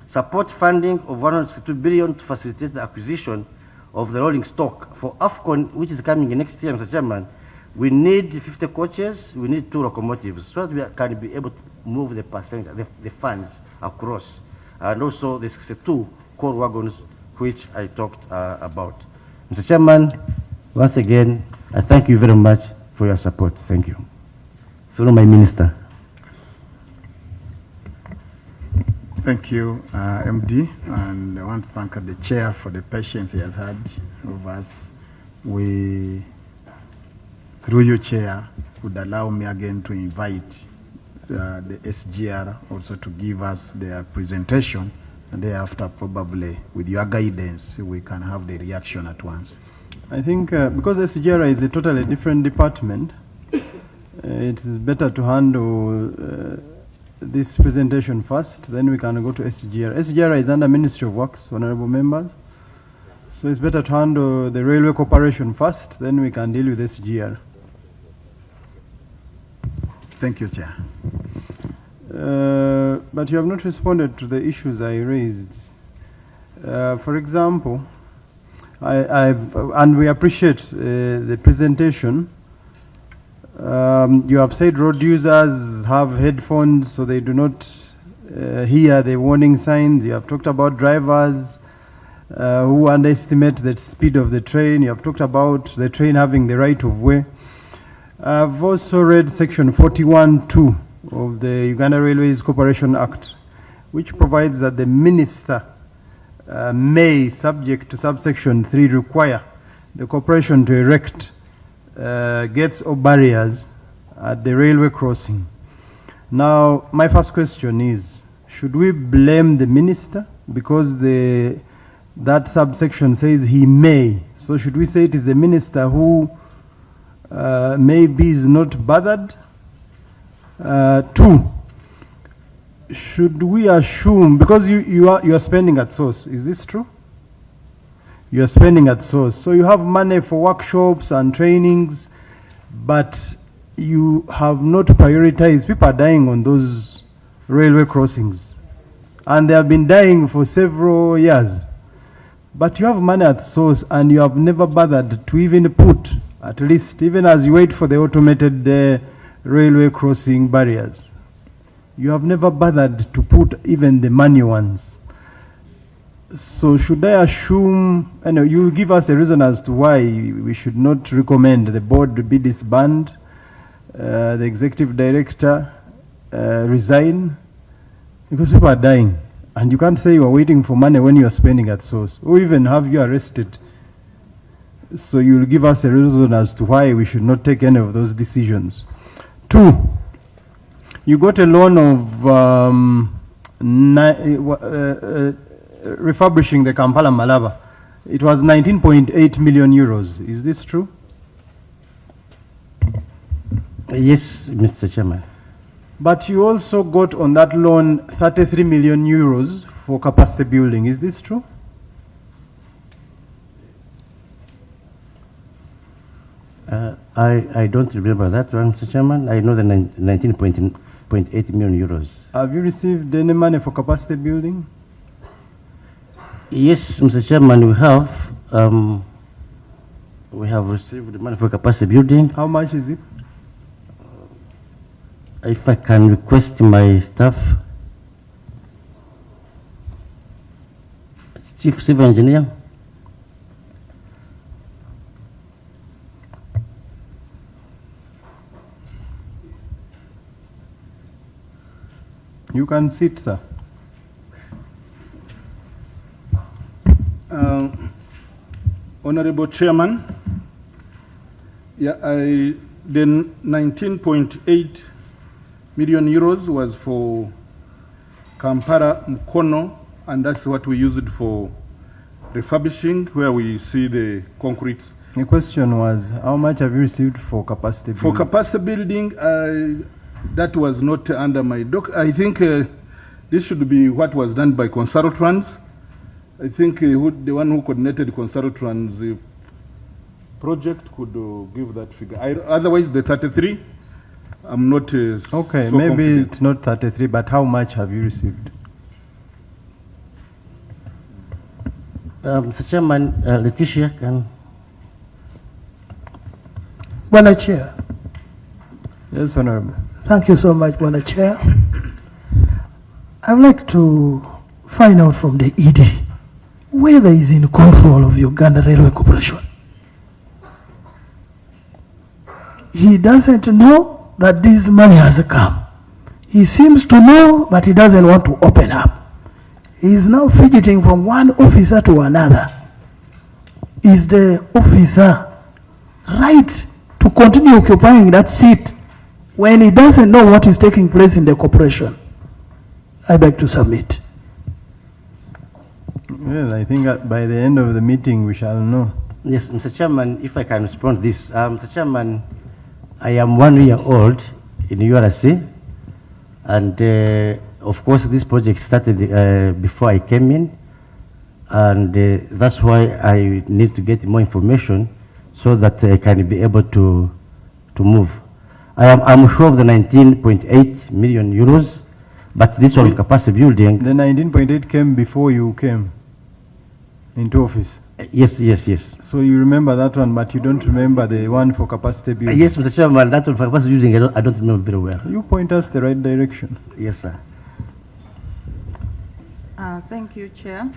Support funding of 162 billion to facilitate the acquisition of the rolling stock for AFCON, which is coming next year, Mr. Chairman. We need 50 coaches, we need 2 locomotives, so that we can be able to move the passenger, the funds across. And also the 62 core wagons, which I talked about. Mr. Chairman, once again, I thank you very much for your support. Thank you. Through my minister. Thank you, MD, and I want to thank the chair for the patience he has had of us. We, through your chair, would allow me again to invite the SGR also to give us their presentation, and thereafter probably with your guidance we can have the reaction at once. I think because SGR is a totally different department, it is better to handle this presentation first, then we can go to SGR. SGR is under Ministry of Works, honorable members. So it's better to handle the Railway Corporation first, then we can deal with SGR. Thank you, Chair. But you have not responded to the issues I raised. For example, and we appreciate the presentation. You have said road users have headphones so they do not hear the warning signs. You have talked about drivers who underestimate the speed of the train. You have talked about the train having the right of way. I've also read section 41(2) of the Uganda Railways Corporation Act, which provides that the minister may, subject to subsection 3, require the corporation to erect gates or barriers at the railway crossing. Now, my first question is, should we blame the minister because that subsection says he may? So should we say it is the minister who maybe is not bothered? 2, should we assume, because you are spending at source, is this true? You are spending at source. So you have money for workshops and trainings, but you have not prioritized. People are dying on those railway crossings, and they have been dying for several years. But you have money at source, and you have never bothered to even put, at least, even as you wait for the automated railway crossing barriers, you have never bothered to put even the manual ones. So should I assume, you give us a reason as to why we should not recommend the board be disbanded, the executive director resign, because people are dying. And you can't say you are waiting for money when you are spending at source, or even have you arrested. So you'll give us a reason as to why we should not take any of those decisions. 2, you got a loan of refurbishing the Kampala Malaba. It was 19.8 million euros. Is this true? Yes, Mr. Chairman. But you also got on that loan 33 million euros for capacity building. Is this true? I don't remember that one, Mr. Chairman. I know the 19.8 million euros. Have you received any money for capacity building? Yes, Mr. Chairman, we have received money for capacity building. How much is it? If I can request my staff, Chief Civil Engineer. You can sit, sir. Honorable Chairman, the 19.8 million euros was for Kampala Mukono, and that's what we used for refurbishing, where we see the concrete. The question was, how much have you received for capacity building? For capacity building, that was not under my doc. I think this should be what was done by consultants. I think the one who coordinated consultants project could give that figure. Otherwise, the 33, I'm not okay, so maybe confident. it's not 33, but how much have you received? Mr. Chairman, Letitia can. Bwana Chair. Yes, Honorable. Thank you so much, Bwana Chair. I would like to find out from the ED whether he's in control of Uganda Railway Corporation. He doesn't know that this money has come. He seems to know, but he doesn't want to open up. He is now fidgeting from one officer to another. Is the officer right to continue occupying that seat when he doesn't know what is taking place in the corporation? I beg to submit. Well, I think by the end of the meeting we shall know. Yes, Mr. Chairman, if I can respond to this. Mr. Chairman, I am 1 year old in URC, and of course this project started before I came in, and that's why I need to get more information so that I can be able to move. I'm sure of the 19.8 million euros, but this one capacity building. The 19.8 came before you came into office. Yes, yes, yes. So you remember that one, but you don't remember the one for capacity building. Yes, Mr. Chairman, that one for capacity building, I don't remember very well. You point us the right direction. Yes, sir. Thank you, Chair.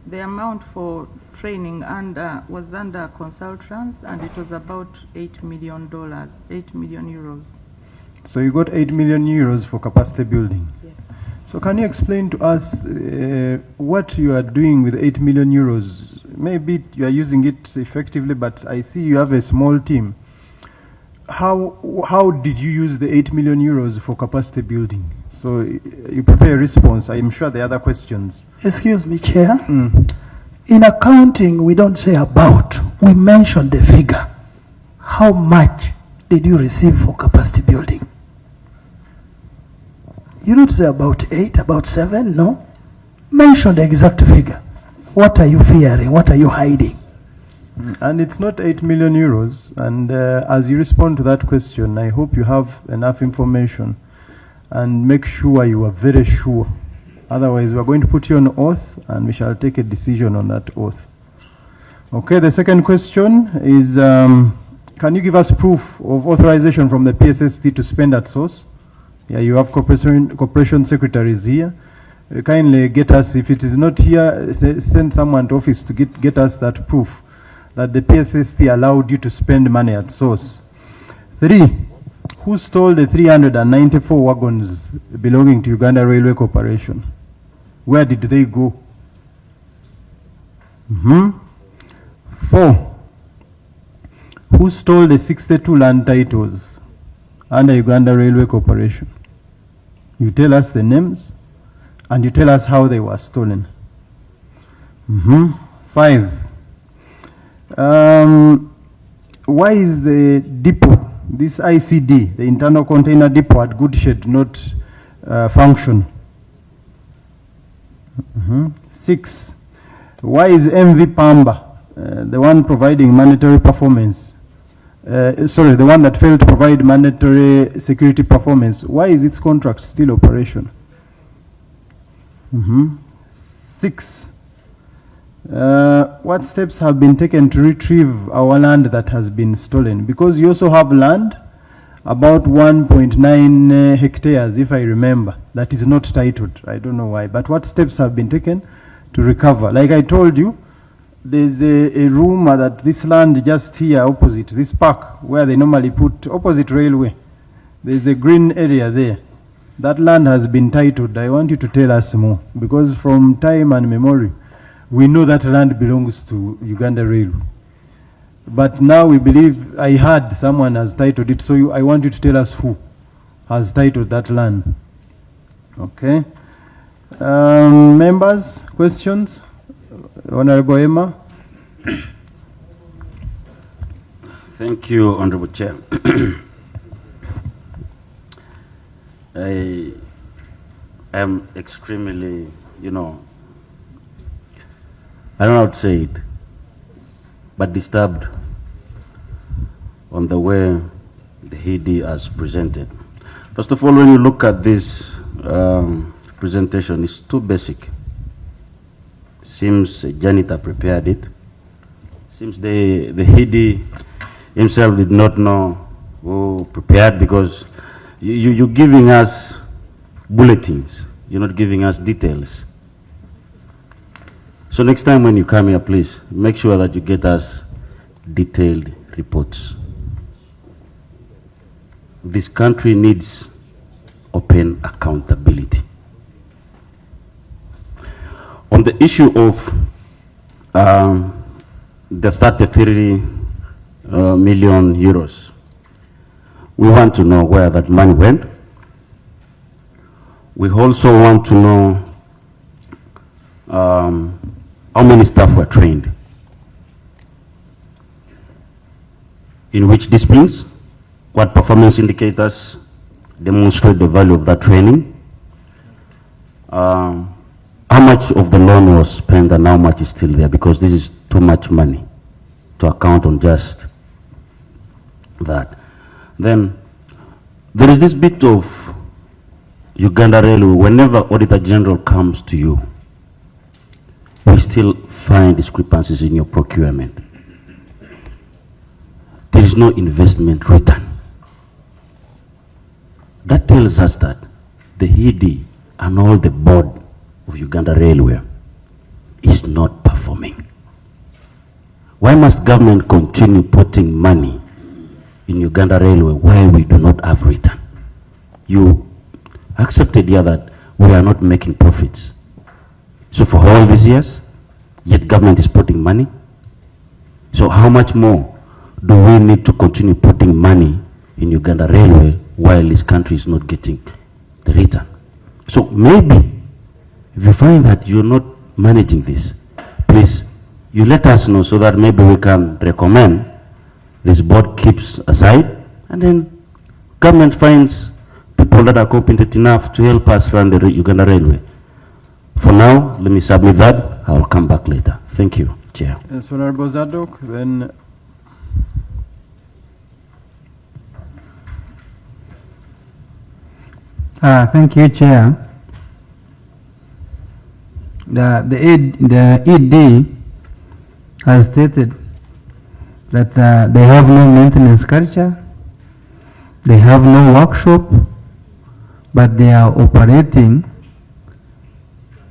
The amount for training was under consultants, and it was about $8 million, 8 million euros. So you got 8 million euros for capacity building. Yes. So can you explain to us what you are doing with 8 million euros? Maybe you are using it effectively, but I see you have a small team. How did you use the 8 million euros for capacity building? So you prepare a response. I'm sure there are other questions. Excuse me, Chair. In accounting, we don't say about. We mention the figure. How much did you receive for capacity building? You don't say about 8, about 7, no? Mention the exact figure. What are you fearing? What are you hiding? And it's not 8 million euros. And as you respond to that question, I hope you have enough information and make sure you are very sure. Otherwise, we are going to put you on oath and we shall take a decision on that oath. Okay, the second question is, can you give us proof of authorization from the PSST to spend at source? Yeah, you have corporation secretaries here. Kindly get us, if it is not here, send someone to office to get us that proof that the PSST allowed you to spend money at source. 3, who stole the 394 wagons belonging to Uganda Railway Corporation? Where did they go? 4, who stole the 62 land titles under Uganda Railway Corporation? You tell us the names and you tell us how they were stolen. 5, why is the depot, this ICD, the internal container depot at Goodshed, not function? 6, why is MV Pamba, the one providing mandatory performance, the one that failed to provide mandatory security performance, why is its contract still operation? 6, what steps have been taken to retrieve our land that has been stolen? Because you also have land, about 1.9 hectares, if I remember, that is not titled. I don't know why. But what steps have been taken to recover? Like I told you, there's a rumor that this land just here opposite, this park, where they normally put, opposite railway, there's a green area there. That land has been titled. I want you to tell us more, because from time and memory, we know that land belongs to Uganda Railway. But now we believe, I heard someone has titled it, so I want you to tell us who has titled that land. Okay. Members, questions? Honorable Emma. Thank you, Honorable Chair. I am extremely, I don't know how to say it, but disturbed on the way the HED has presented. First of all, when you look at this presentation, it's too basic. Seems a janitor prepared it. Seems the HED himself did not know who prepared, because you're giving us bulletins. You're not giving us details. So next time when you come here, please make sure that you get us detailed reports. This country needs open accountability. On the issue of the 33 million euros, we want to know where that money went. We also want to know how many staff were trained, in which disciplines, what performance indicators demonstrate the value of that training, how much of the loan was spent and how much is still there, because this is too much money to account on just that. Then there is this bit of Uganda Railway. Whenever Auditor General comes to you, we still find discrepancies in your procurement. There is no investment return. That tells us that the HED and all the board of Uganda Railway is not performing. Why must government continue putting money in Uganda Railway while we do not have return? You accepted here that we are not making profits. So for all these years, yet government is putting money. So how much more do we need to continue putting money in Uganda Railway while this country is not getting the return? So maybe if you find that you're not managing this, please, you let us know so that maybe we can recommend this board keeps aside, and then government finds people that are competent enough to help us run the Uganda Railway. For now, let me submit that. I'll come back later. Thank you, Chair. Yes, Honorable Zadok, then. Thank you, Chair. The ED has stated that they have no maintenance culture, they have no workshop, but they are operating,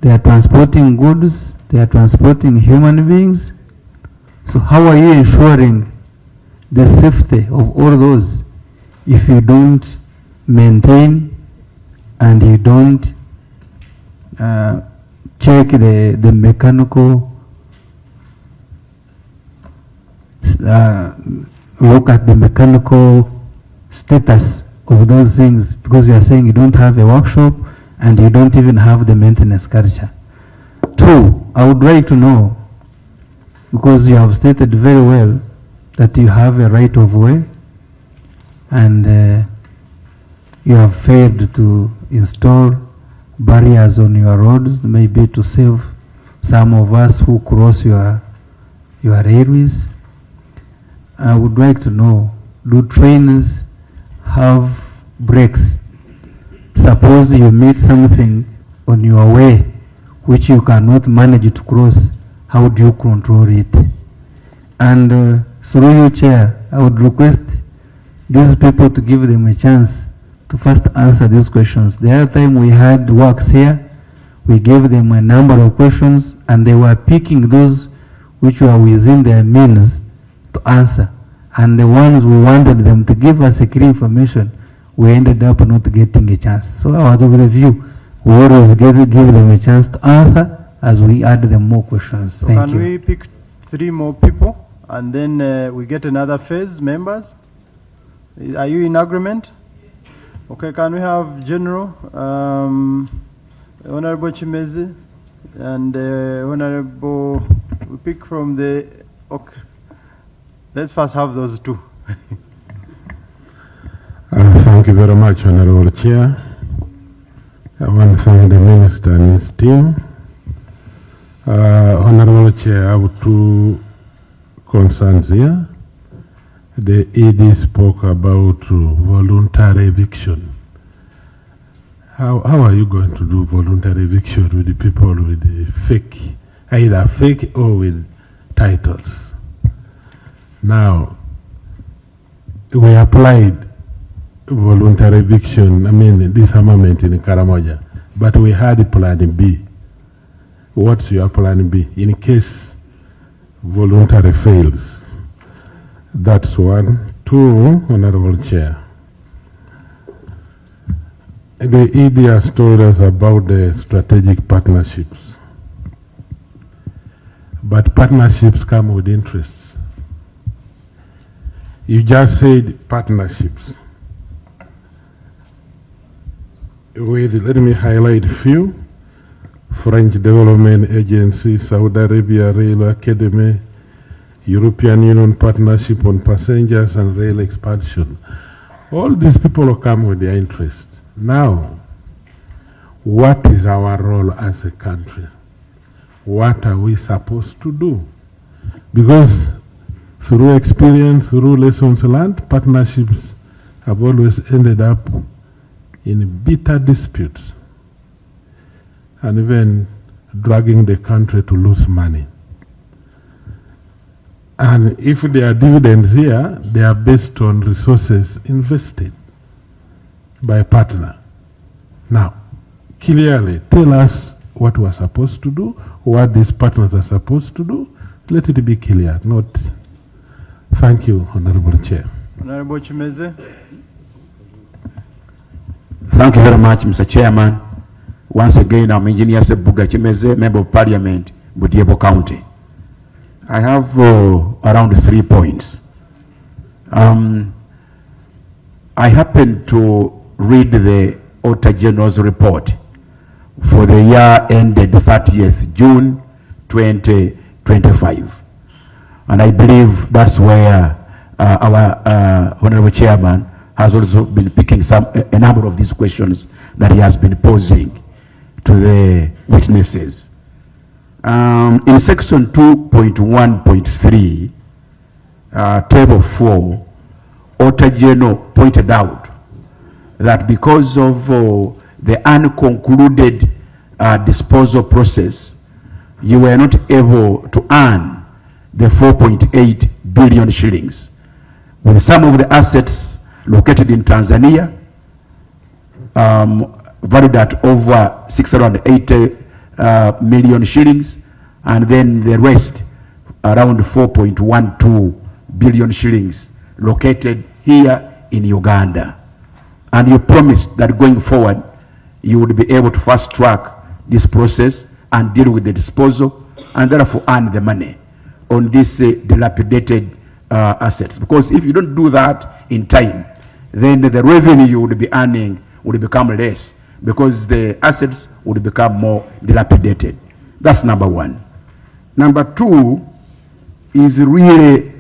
they are transporting goods, they are transporting human beings. So how are you ensuring the safety of all those if you don't maintain and you don't check the mechanical, look at the mechanical status of those things, because you are saying you don't have a workshop and you don't even have the maintenance culture. Two, I would like to know, because you have stated very well that you have a right of way and you have failed to install barriers on your roads, maybe to save some of us who cross your railways. I would like to know, do trains have brakes? Suppose you meet something on your way which you cannot manage to cross, how do you control it? And through you, Chair, I would request these people to give them a chance to first answer these questions. The other time we had works here, we gave them a number of questions and they were picking those which were within their means to answer. And the ones we wanted them to give us a clear information, we ended up not getting a chance. So I was of the view, we always give them a chance to answer as we add them more questions. So Thank can you. we pick 3 more people and then we get another phase, members? Are you in agreement? Okay, can we have General, Honorable Chimezi, and Honorable, we pick from the, okay. Let's first have those 2. Thank you very much, Honorable Chair. I want to thank the Minister and his team. Honorable Chair, I have 2 concerns here. The ED spoke about voluntary eviction. How are you going to do voluntary eviction with the people with the fake, either fake or with titles? Now, we applied voluntary eviction, disarmament in Karamoja, but we had a plan B. What's your plan B in case voluntary fails? That's 1. 2, Honorable Chair. The ED has told us about the strategic partnerships. But partnerships come with interests. You just said partnerships. Let me highlight a few. French Development Agency, Saudi Arabia Rail Academy, European Union Partnership on Passengers and Rail Expansion. All these people will come with their interest. Now, what is our role as a country? What are we supposed to do? Because through experience, through lessons learned, partnerships have always ended up in bitter disputes and even dragging the country to lose money. And if there are dividends here, they are based on resources invested by a partner. Now, clearly tell us what we're supposed to do, what these partners are supposed to do. Let it be clear, not... Thank you, Honorable Chair. Honorable Chimeze. Thank you very much, Mr. Chairman. Once again, I'm Engineer Sebuga Chimeze, Member of Parliament, Budiebo County. I have around 3 points. I happened to read the Auditor General's report for the year ended 30th June 2025. And I believe that's where our Honorable Chairman has also been picking a number of these questions that he has been posing to the witnesses. In section 2.1.3, table 4, Auditor General pointed out that because of the unconcluded disposal process, you were not able to earn the 4.8 billion shillings. With some of the assets located in Tanzania, valued at over 680 million shillings, and then the rest around 4.12 billion shillings located here in Uganda. And you promised that going forward, you would be able to fast track this process and deal with the disposal and therefore earn the money on these dilapidated assets. Because if you don't do that in time, then the revenue you would be earning would become less because the assets would become more dilapidated. That's number 1. Number 2 is really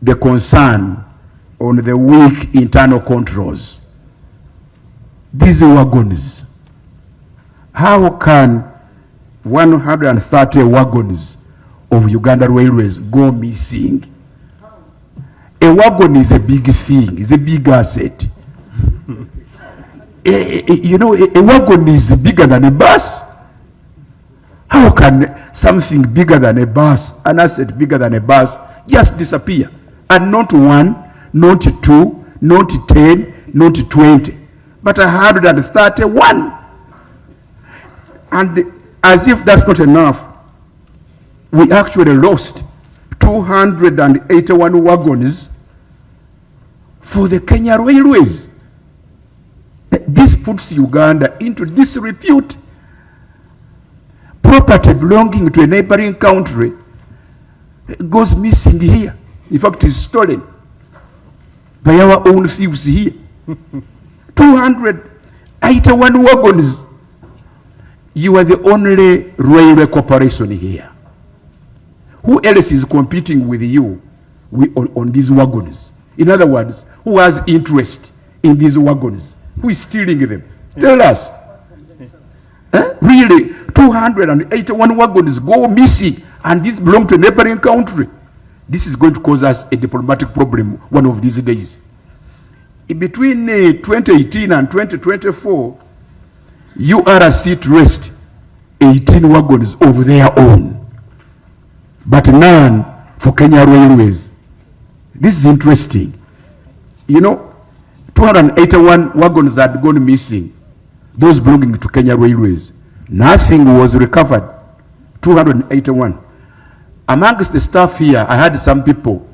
the concern on the weak internal controls. These wagons, how can 130 wagons of Uganda Railways go missing? A wagon is a big thing, it's a big asset. You know, a wagon is bigger than a bus. How can something bigger than a bus, an asset bigger than a bus, just disappear? And not 1, not 2, not 10, not 20, but 131. And as if that's not enough, we actually lost 281 wagons for the Kenya Railways. this puts Uganda into disrepute. Property belonging to a neighboring country goes missing here. In fact, it's stolen by our own thieves here. 281 wagons. You are the only railway corporation here. Who else is competing with you on these wagons? In other words, who has interest in these wagons? Who is stealing them? Tell us. Really, 281 wagons go missing, and these belong to a neighboring country. This is going to cause us a diplomatic problem one of these days. Between 2018 and 2024, URC traced 18 wagons of their own, but none for Kenya Railways. This is interesting. You know, 281 wagons had gone missing, those belonging to Kenya Railways. Nothing was recovered. 281. Amongst the staff here, I had some people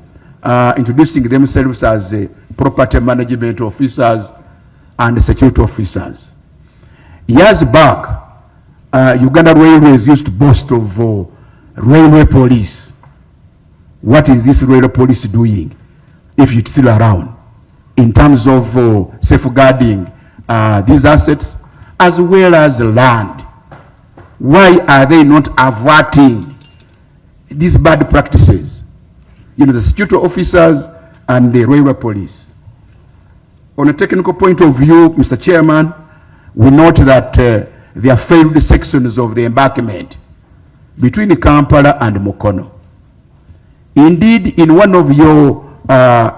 introducing themselves as property management officers and security officers. Years back, Uganda Railways used to boast of railway police. What is this railway police doing, if it's still around, in terms of safeguarding these assets as well as land? Why are they not averting these bad practices? You know, the security officers and the railway police. On a technical point of view, Mr. Chairman, we note that there are failed sections of the embankment between Kampala and Mukono. Indeed, in one of your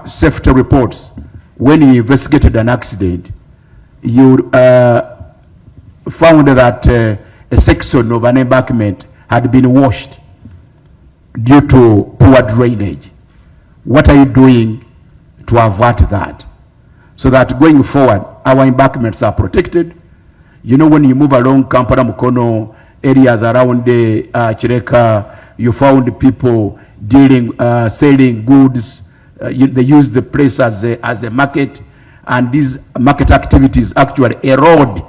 safety reports, when you investigated an accident, you found that a section of an embankment had been washed due to poor drainage. What are you doing to avert that, so that going forward our embankments are protected? You know, when you move along Kampala Mukono areas around the Chireka, you found people dealing, selling goods. They use the place as a market, and these market activities actually erode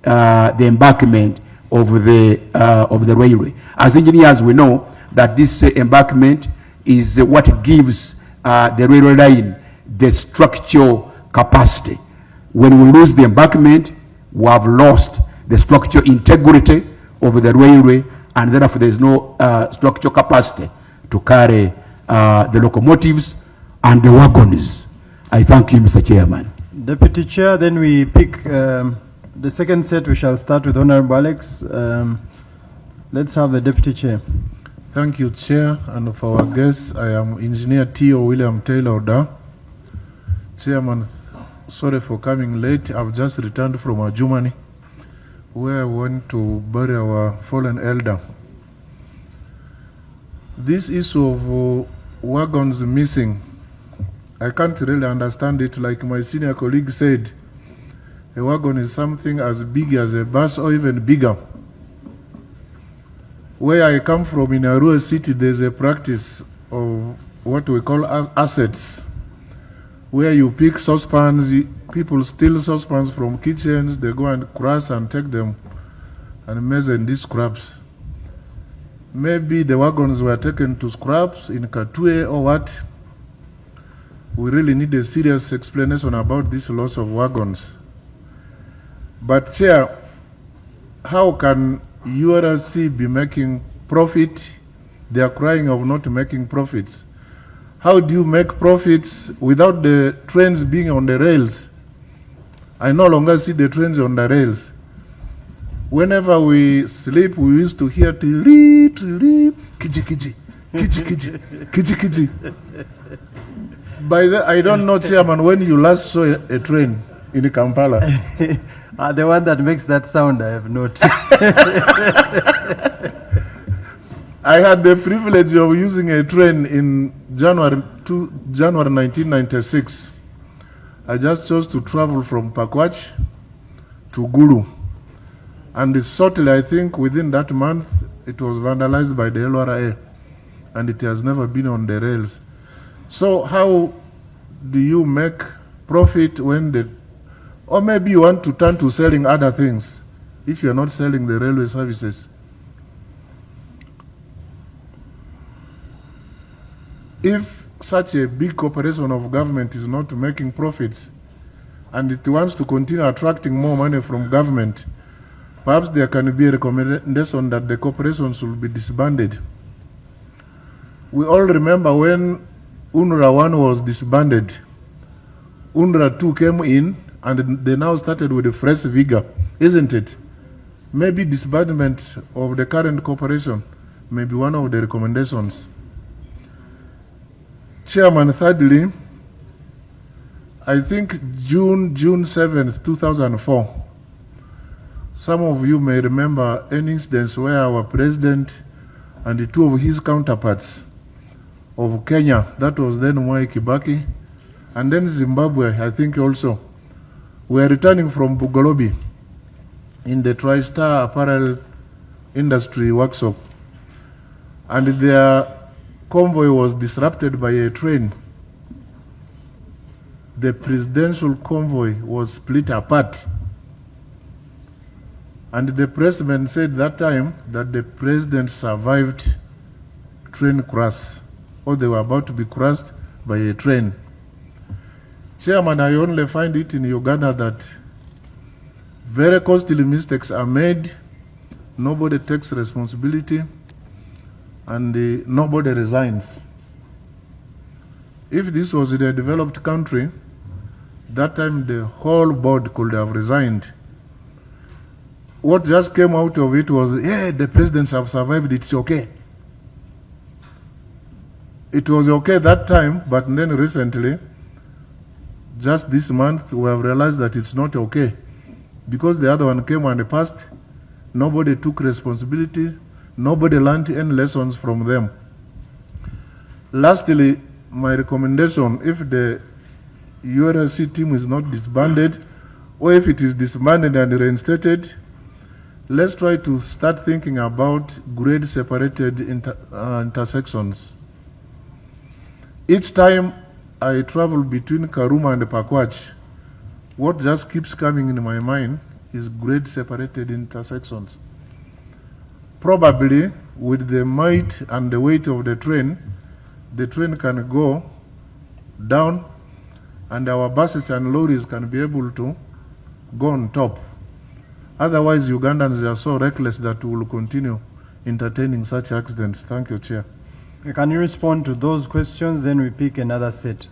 the embankment of the railway. As engineers, we know that this embankment is what gives the railway line the structural capacity. When we lose the embankment, we have lost the structural integrity of the railway, and therefore there is no structural capacity to carry the locomotives and the wagons. I thank you, Mr. Chairman. Deputy Chair, then we pick the second set. We shall start with Honorable Alex. Let's have the Deputy Chair. Thank you, Chair, and for our guests, I am Engineer T.O. William Taylor Oda. Chairman, sorry for coming late. I've just returned from Germany, where I went to bury our fallen elder. This issue of wagons missing, I can't really understand it. Like my senior colleague said, a wagon is something as big as a bus or even bigger. Where I come from in Arua City, there's a practice of what we call assets, where you pick saucepans, people steal saucepans from kitchens, they go and crush and take them and measure these scraps. Maybe the wagons were taken to scraps in Katue or what. We really need a serious explanation about this loss of wagons. But Chair, how can URC be making profit? They are crying of not making profits. How do you make profits without the trains being on the rails? I no longer see the trains on the rails. Whenever we sleep, we used to hear tili, tili, kiji, kiji, kiji, kiji, kiji, kiji. By the, I don't know, Chairman, when you last saw a train in Kampala. The one that makes that sound, I have not. I had the privilege of using a train in January 1996. I just chose to travel from Pakwach to Gulu. And shortly, I think within that month, it was vandalized by the LRA, and it has never been on the rails. So how do you make profit when the Or maybe you want to turn to selling other things if you're not selling the railway services. If such a big corporation of government is not making profits and it wants to continue attracting more money from government, perhaps there can be a recommendation that the corporation should be disbanded. We all remember when UNRWA 1 was disbanded, UNRWA 2 came in and they now started with a fresh vigor, isn't it? Maybe disbandment of the current corporation may be one of the recommendations. Chairman, thirdly, I think June 7th, 2004, some of you may remember an instance where our president and the two of his counterparts of Kenya, that was then Mwai Kibaki, and then Zimbabwe, I think also, were returning from Bugolobi in the TriStar apparel industry workshop, and their convoy was disrupted by a train. The presidential convoy was split apart. And the pressman said that time that the president survived train crash, or they were about to be crushed by a train. Chairman, I only find it in Uganda that very costly mistakes are made, nobody takes responsibility, and nobody resigns. If this was in a developed country, that time the whole board could have resigned. What just came out of it was, yeah, the presidents have survived, it's okay. It was okay that time, but then recently, just this month, we have realized that it's not okay. Because the other one came and passed, nobody took responsibility, nobody learned any lessons from them. Lastly, my recommendation, if the URSC team is not disbanded, or if it is disbanded and reinstated, let's try to start thinking about grade-separated intersections. Each time I travel between Karuma and Pakwach, what just keeps coming in my mind is grade-separated intersections. Probably, with the might and the weight of the train can go down, and our buses and lorries can be able to go on top. Otherwise, Ugandans are so reckless that we will continue entertaining such accidents. Thank you, Chair. Can you respond to those questions? Then we pick another set.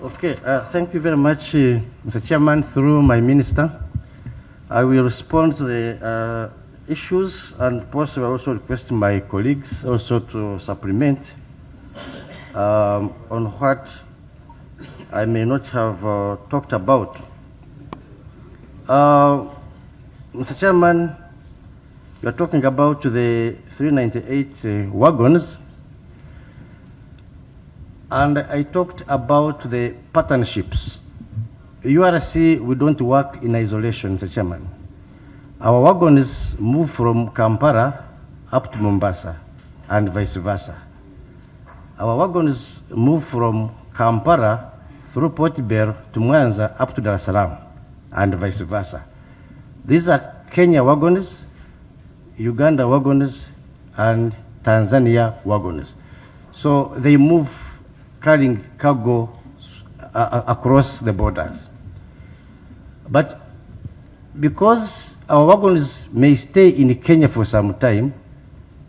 Okay, thank you very much, Mr. Chairman. Through my minister, I will respond to the issues, and possibly also request my colleagues also to supplement on what I may not have talked about. Mr. Chairman, you are talking about the 398 wagons, and I talked about the partnerships. URC, we don't work in isolation, Mr. Chairman. Our wagons move from Kampala up to Mombasa and vice versa. Our wagons move from Kampala through Port Bell to Mwanza up to Dar es Salaam and vice versa. These are Kenya wagons, Uganda wagons, and Tanzania wagons. So they move carrying cargo across the borders. But because our wagons may stay in Kenya for some time,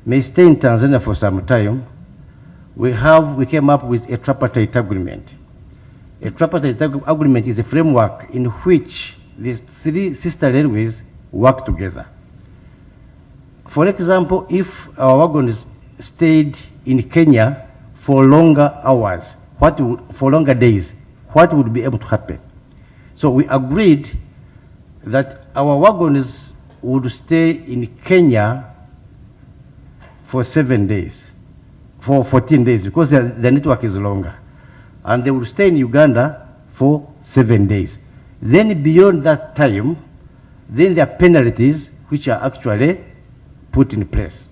may stay in Tanzania for some time, we came up with a tripartite agreement. A tripartite agreement is a framework in which the three sister railways work together. For example, if our wagons stayed in Kenya for longer hours, for longer days, what would be able to happen? So we agreed that our wagons would stay in Kenya for 7 days, for 14 days, because the network is longer. And they would stay in Uganda for 7 days. Then beyond that time, then there are penalties which are actually put in place.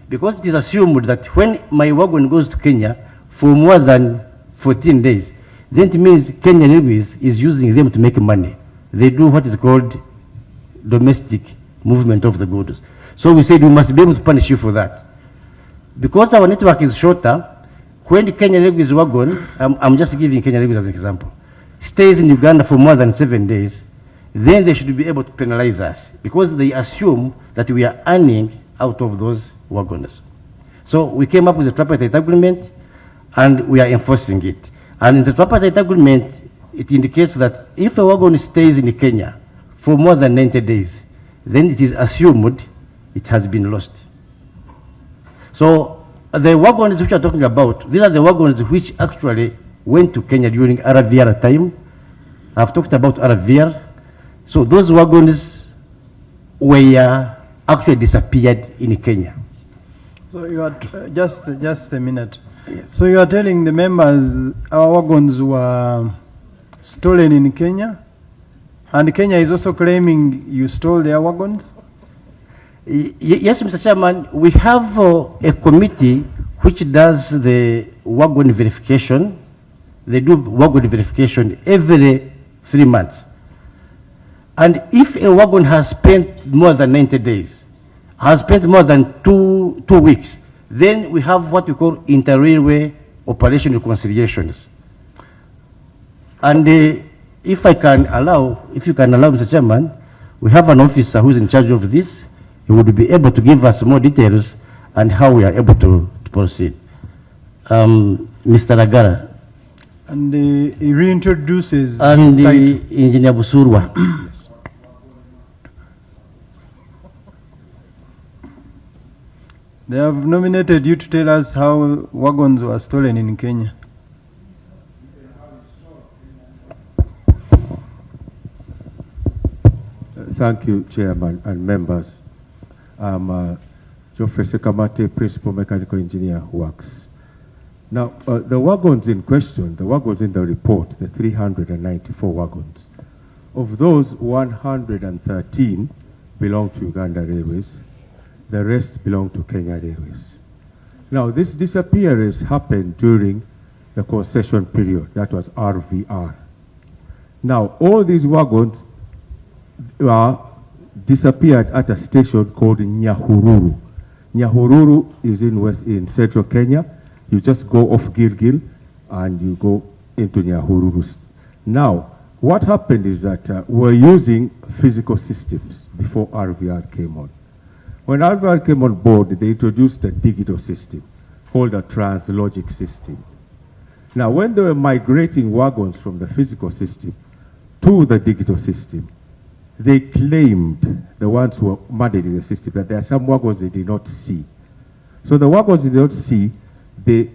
Because it is assumed that when my wagon goes to Kenya for more than 14 days, then it means Kenya Railways is using them to make money. They do what is called domestic movement of the goods. So we said we must be able to punish you for that. Because our network is shorter, when the Kenya Railways wagon, I'm just giving Kenya Railways as an example, stays in Uganda for more than 7 days, then they should be able to penalize us because they assume that we are earning out of those wagons. So we came up with a tripartite agreement and we are enforcing it. And in the tripartite agreement, it indicates that if a wagon stays in Kenya for more than 90 days, then it is assumed it has been lost. So the wagons which we are talking about, these are the wagons which actually went to Kenya during RVR time. I've talked about RVR. So those wagons were actually disappeared in Kenya. So you are just a minute. Yes. So you are telling the members our wagons were stolen in Kenya, and Kenya is also claiming you stole their wagons? Yes, Mr. Chairman, we have a committee which does the wagon verification. They do wagon verification every 3 months. And if a wagon has spent more than 90 days, has spent more than two weeks, then we have what we call inter-railway operation reconciliations. And if you can allow, Mr. Chairman, we have an officer who is in charge of this. He would be able to give us more details and how we are able to proceed. Mr. Agara. And he reintroduces and Engineer Busurwa. Yes. They have nominated you to tell us how wagons were stolen in Kenya. Thank you, Chairman and members. I'm Geoffrey Sekamate, Principal Mechanical Engineer, Works. Now, the wagons in question, the wagons in the report, the 394 wagons, of those 113 belong to Uganda Railways, the rest belong to Kenya Railways. Now, this disappearance happened during the concession period, that was RVR. Now, all these wagons disappeared at a station called Nyahururu. Nyahururu is in central Kenya. You just go off Gilgil and you go into Nyahururu. Now, what happened is that we're using physical systems before RVR came on. When RVR came on board, they introduced a digital system called a translogic system. Now, when they were migrating wagons from the physical system to the digital system, they claimed, the ones who were managing the system, that there are some wagons they did not see. So the wagons they did not see, they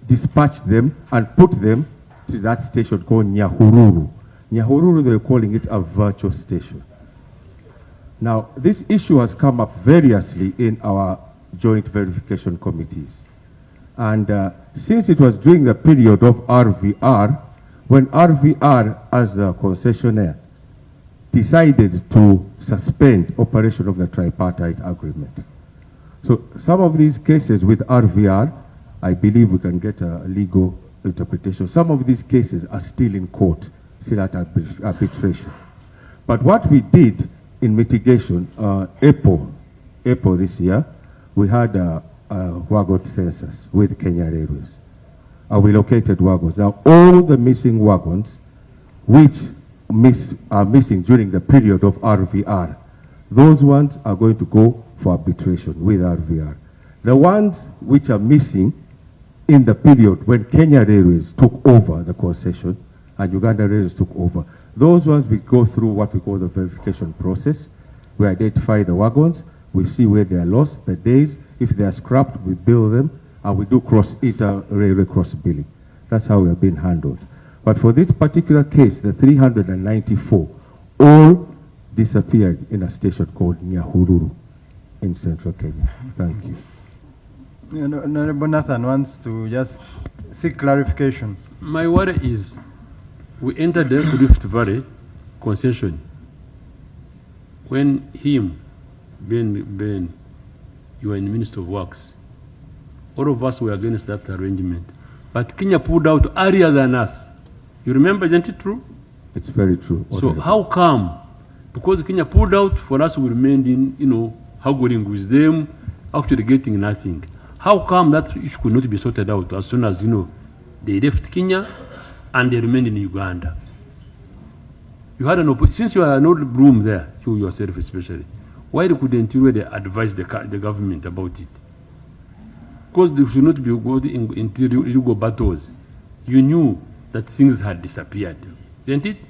dispatched them and put them to that station called Nyahururu. Nyahururu, they were calling it a virtual station. Now, this issue has come up variously in our joint verification committees. And since it was during the period of RVR, when RVR as a concessionaire decided to suspend operation of the tripartite agreement. So some of these cases with RVR, I believe we can get a legal interpretation. Some of these cases are still in court, still at arbitration. But what we did in mitigation, April this year, we had a wagon census with Kenya Railways. We located wagons. Now, all the missing wagons, which are missing during the period of RVR, those ones are going to go for arbitration with RVR. The ones which are missing in the period when Kenya Railways took over the concession and Uganda Railways took over, those ones we go through what we call the verification process. We identify the wagons, we see where they are lost, the days. If they are scrapped, we bill them, and we do inter-railway cross-billing. That's how we are being handled. But for this particular case, the 394 all disappeared in a station called Nyahururu in central Kenya. Thank you. Honorable Nathan wants to just seek clarification. My worry is we entered the Rift Valley concession when you were in the Minister of Works. All of us were against that arrangement. But Kenya pulled out earlier than us. You remember, isn't it true? It's very true. So how come? Because Kenya pulled out, for us we remained in, haggling with them, actually getting nothing. How come that issue could not be sorted out as soon as, they left Kenya and they remained in Uganda? You had since you are an old broom there, you yourself especially, why couldn't you really advise the government about it? Because there should not be going into illegal battles. You knew that things had disappeared, didn't it?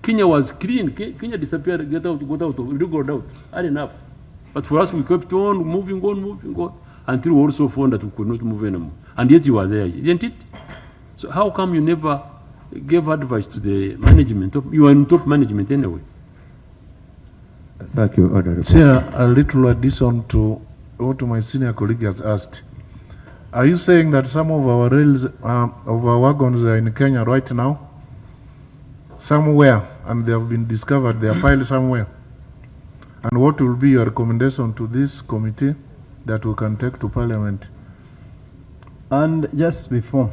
Kenya was clean. Kenya disappeared, got out, illegal out, had enough. But for us, we kept on moving on, until we also found that we could not move anymore. And yet you were there, didn't it? So how come you never gave advice to the management? You are in top management anyway. Thank you, Honorable. Chair, a little addition to what my senior colleague has asked. Are you saying that some of our rails, of our wagons are in Kenya right now? Somewhere, and they have been discovered, they are piled somewhere. And what will be your recommendation to this committee that we can take to Parliament? And just before,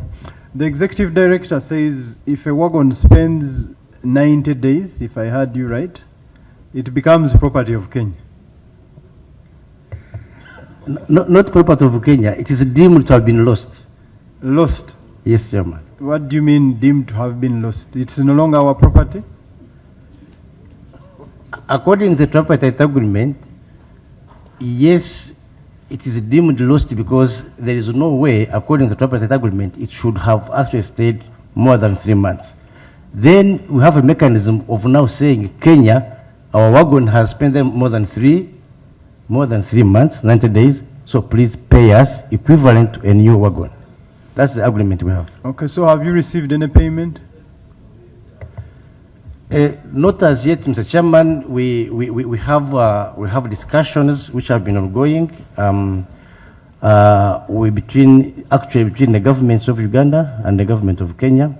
the executive director says if a wagon spends 90 days, if I heard you right, it becomes property of Kenya. Not property of Kenya. It is deemed to have been lost. Lost? Yes, Chairman. What do you mean deemed to have been lost? It's no longer our property? According to the tripartite agreement, yes, it is deemed lost because there is no way, according to the tripartite agreement, it should have actually stayed more than 3 months. Then we have a mechanism of now saying Kenya, our wagon has spent them more than 3 months, 90 days, so please pay us equivalent to a new wagon. That's the agreement we have. Okay, so have you received any payment? Not as yet, Mr. Chairman. We have discussions which have been ongoing between the governments of Uganda and the government of Kenya.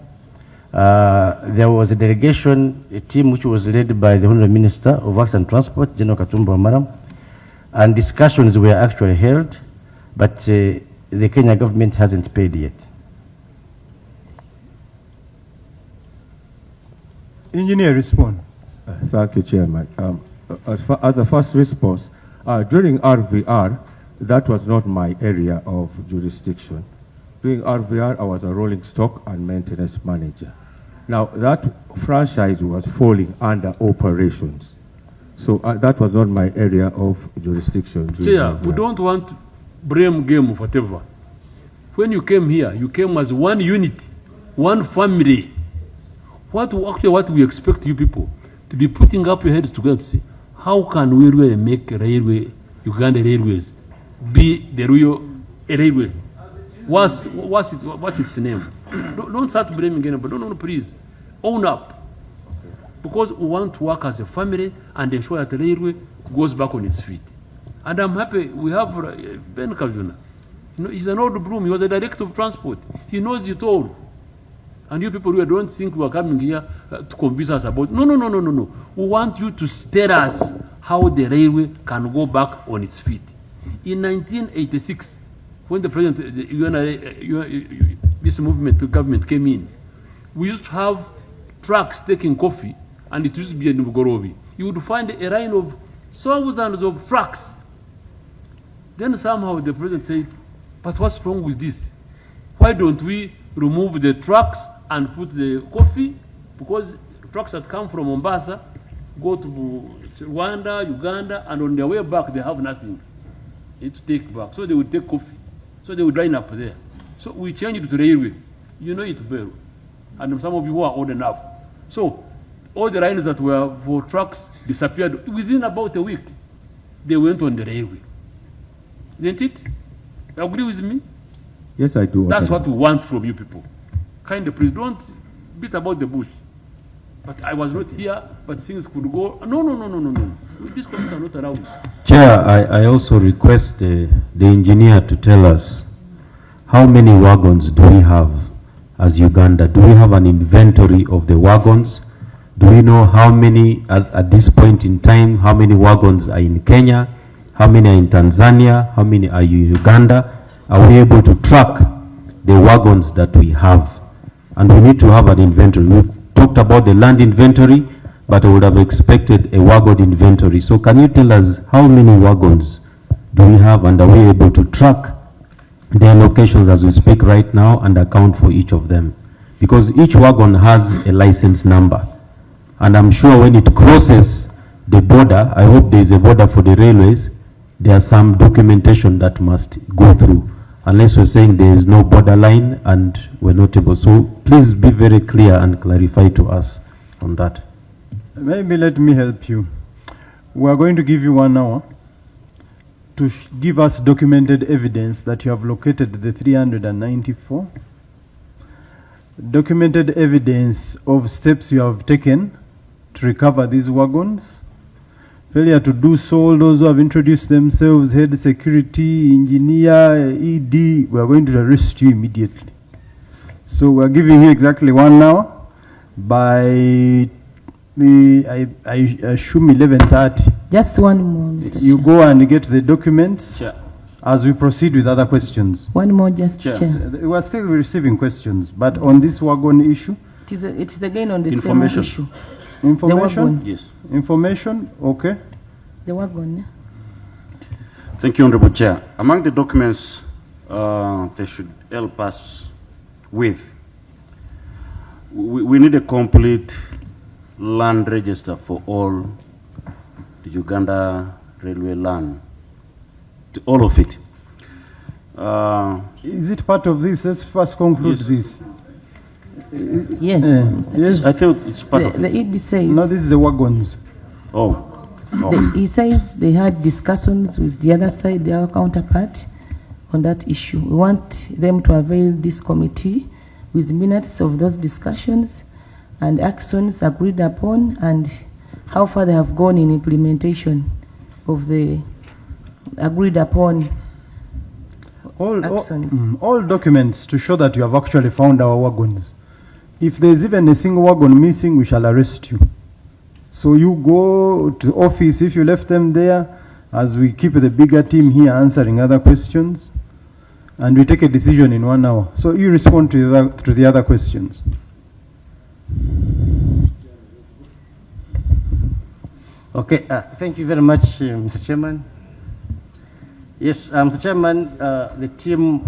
There was a delegation, a team which was led by the Honorable Minister of Works and Transport, General Katumba Wamala, and discussions were actually held, but the Kenya government hasn't paid yet. Engineer, respond. Thank you, Chairman. As a first response, during RVR, that was not my area of jurisdiction. During RVR, I was a rolling stock and maintenance manager. Now, that franchise was falling under operations. So that was not my area of jurisdiction. Chair, we don't want blame game of whatever. When you came here, you came as one unit, one family. What we expect you people to be putting up your heads together to see how can we really make Uganda Railways be the real railway? What's its name? Don't start blaming anybody. No, please own up, because we want to work as a family and ensure that the railway goes back on its feet. And I'm happy we have Benon Kajuna. He's an old broom. He was the Director of Transport. He knows it all. And you people who don't think we are coming here to convince us about. No. We want you to tell us how the railway can go back on its feet. In 1986, when the president, this movement to government came in, we used to have trucks taking coffee, and it used to be in Bugorobi. You would find a line of thousands of trucks. Then somehow the president said, but what's wrong with this? Why don't we remove the trucks and put the coffee? Because trucks that come from Mombasa go to Rwanda, Uganda, and on their way back they have nothing. It's take back. So they would take coffee. So they would line up there. So we changed it to railway. You know it well. And some of you who are old enough. So all the lines that were for trucks disappeared within about a week. They went on the railway. Isn't it? You agree with me? Yes, I do. That's what we want from you people. Kind of, please don't beat about the bush. But I was not here, but things could go. No. This committee are not around. Chair, I also request the engineer to tell us how many wagons do we have as Uganda? Do we have an inventory of the wagons? Do we know how many, at this point in time, how many wagons are in Kenya? How many are in Tanzania? How many are in Uganda? Are we able to track the wagons that we have. And we need to have an inventory. We've talked about the land inventory, but I would have expected a wagon inventory. So can you tell us how many wagons do we have, and are we able to track their locations as we speak right now and account for each of them? Because each wagon has a license number. And I'm sure when it crosses the border, I hope there is a border for the railways, there's some documentation that must go through, unless we're saying there is no borderline and we're not able. So please be very clear and clarify to us on that. Maybe let me help you. We are going to give you 1 hour to give us documented evidence that you have located the 394. Documented evidence of steps you have taken to recover these wagons. Failure to do so, all those who have introduced themselves, head security, engineer, ED, we are going to arrest you immediately. So we are giving you exactly 1 hour by, I assume 11:30. Just one more, Mr. You Chair. go and get the documents as we proceed with other questions. One more, just Chair. We are still receiving questions, but on this wagon issue. It is again on the Information. same issue. Information? The wagon. Yes. Information, okay. The wagon. Thank you, Honorable Chair. Among the documents they should help us with, we need a complete land register for all the Uganda Railway land, all of it. Is it part of this? Let's first conclude this. Yes. Yes. I thought it's part of The it. ED says. No, this is the wagons. Oh. He says they had discussions with the other side, their counterpart, on that issue. We want them to avail this committee with minutes of those discussions and actions agreed upon, and how far they have gone in implementation of the agreed upon action. All documents to show that you have actually found our wagons. If there's even a single wagon missing, we shall arrest you. So you go to the office if you left them there, as we keep the bigger team here answering other questions, and we take a decision in 1 hour. So you respond to the other questions. Okay, thank you very much, Mr. Chairman. Yes, Mr. Chairman, the team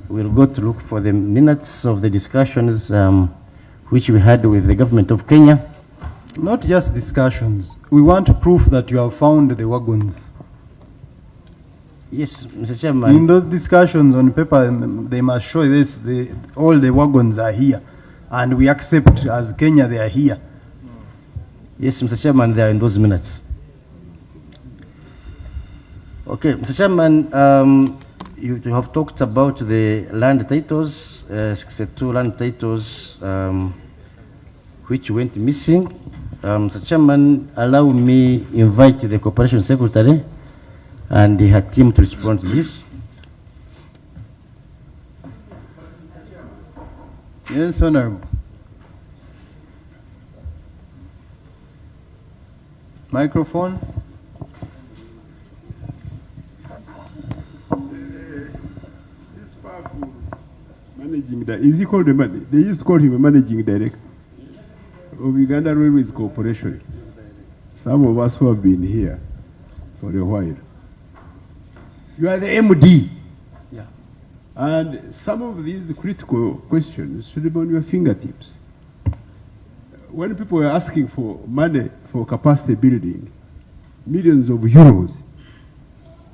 will go to look for the minutes of the discussions which we had with the government of Kenya. Not just discussions. We want proof that you have found the wagons. Yes, Mr. Chairman. In those discussions on paper, they must show this, all the wagons are here. And we accept as Kenya they are here. Yes, Mr. Chairman, they are in those minutes. Okay, Mr. Chairman, you have talked about the land titles, 62 land titles which went missing. Mr. Chairman, allow me invite the Corporation Secretary and her team to respond to this. Yes, Honorable. Microphone. This powerful managing director, is he called they used to call him a managing director of Uganda Railways Corporation. Some of us who have been here for a while. You are the MD. Yeah. And some of these critical questions should be on your fingertips. When people were asking for money for capacity building, millions of euros,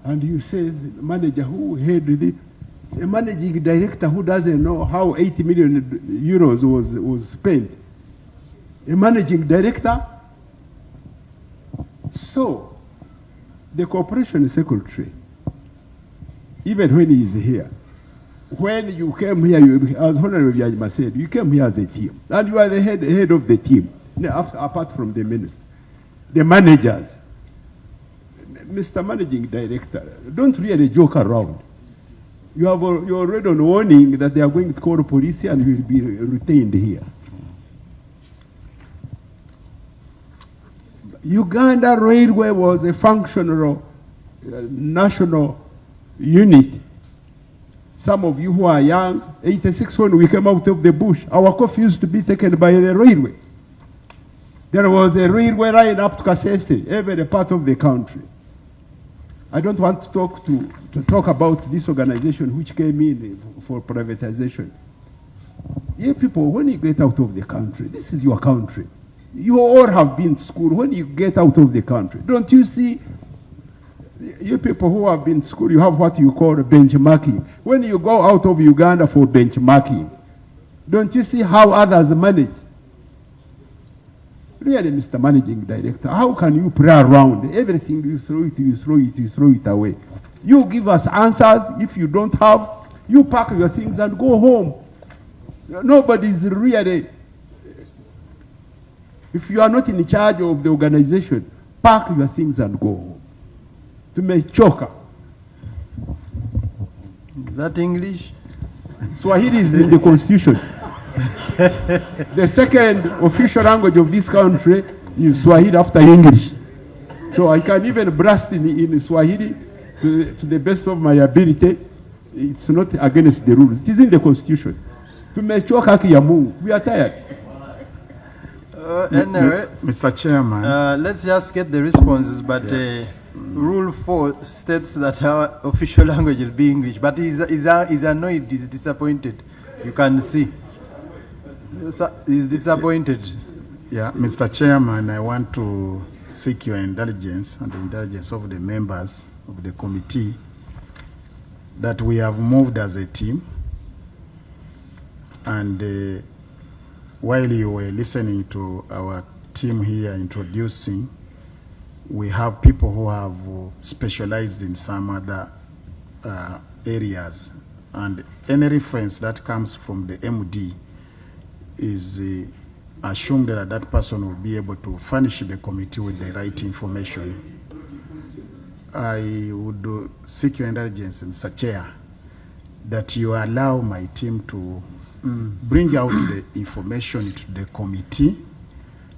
and you say the manager who had a managing director who doesn't know how 80 million euros was spent. A managing director. So, the corporation secretary, even when he is here, when you came here, as Honorable Yajima said, you came here as a team. And you are the head of the team, apart from the minister. The managers. Mr. Managing Director, don't really joke around. You're already on warning that they are going to call the police and you will be retained here. Uganda Railway was a functional national unit Some of you who are young, 86 when we came out of the bush, our coffee used to be taken by the railway. There was a railway line up to Kasese, every part of the country. I don't want to talk about this organization which came in for privatization. You people, when you get out of the country, this is your country. You all have been to school. When you get out of the country, don't you see, you people who have been to school, you have what you call benchmarking. When you go out of Uganda for benchmarking, don't you see how others manage? Really, Mr. Managing Director, how can you play around? Everything you throw it, you throw it, you throw it away. You give us answers. If you don't have, you pack your things and go home. Nobody's really, if you are not in charge of the organization, pack your things and go home. Tumechoka. Is that English? Swahili is in the constitution. The second official language of this country is Swahili after English. So I can even blast in Swahili to the best of my ability. It's not against the rules. It is in the constitution. Tumechoka haki ya Mungu. We are tired. Anyway, Mr. Chairman. Let's just get the responses, but Rule 4 states that our official language will be English, but he's annoyed, he's disappointed. You can see. He's disappointed. Yeah, Mr. Chairman, I want to seek your indulgence and the indulgence of the members of the committee that we have moved as a team, and while you were listening to our team here introducing, we have people who have specialized in some other areas, and any reference that comes from the MD is assumed that that person will be able to furnish the committee with the right information. I would seek your indulgence, Mr. Chair, that you allow my team to bring out the information to the committee,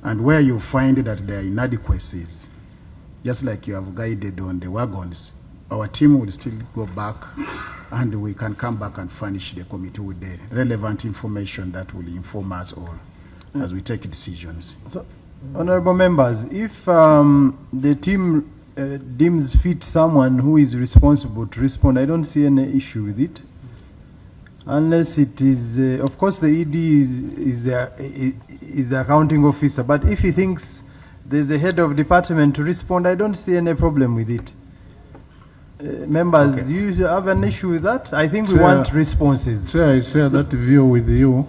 and where you find that there are inadequacies, just like you have guided on the wagons, our team will still go back and we can come back and furnish the committee with the relevant information that will inform us all as we take decisions. So, honorable members, if the team deems fit someone who is responsible to respond, I don't see any issue with it. Unless it is, of course, the ED is the accounting officer, but if he thinks there's a head of department to respond, I don't see any problem with it. Members, do you have an issue with that? I think we want responses. Chair, I share that view with you.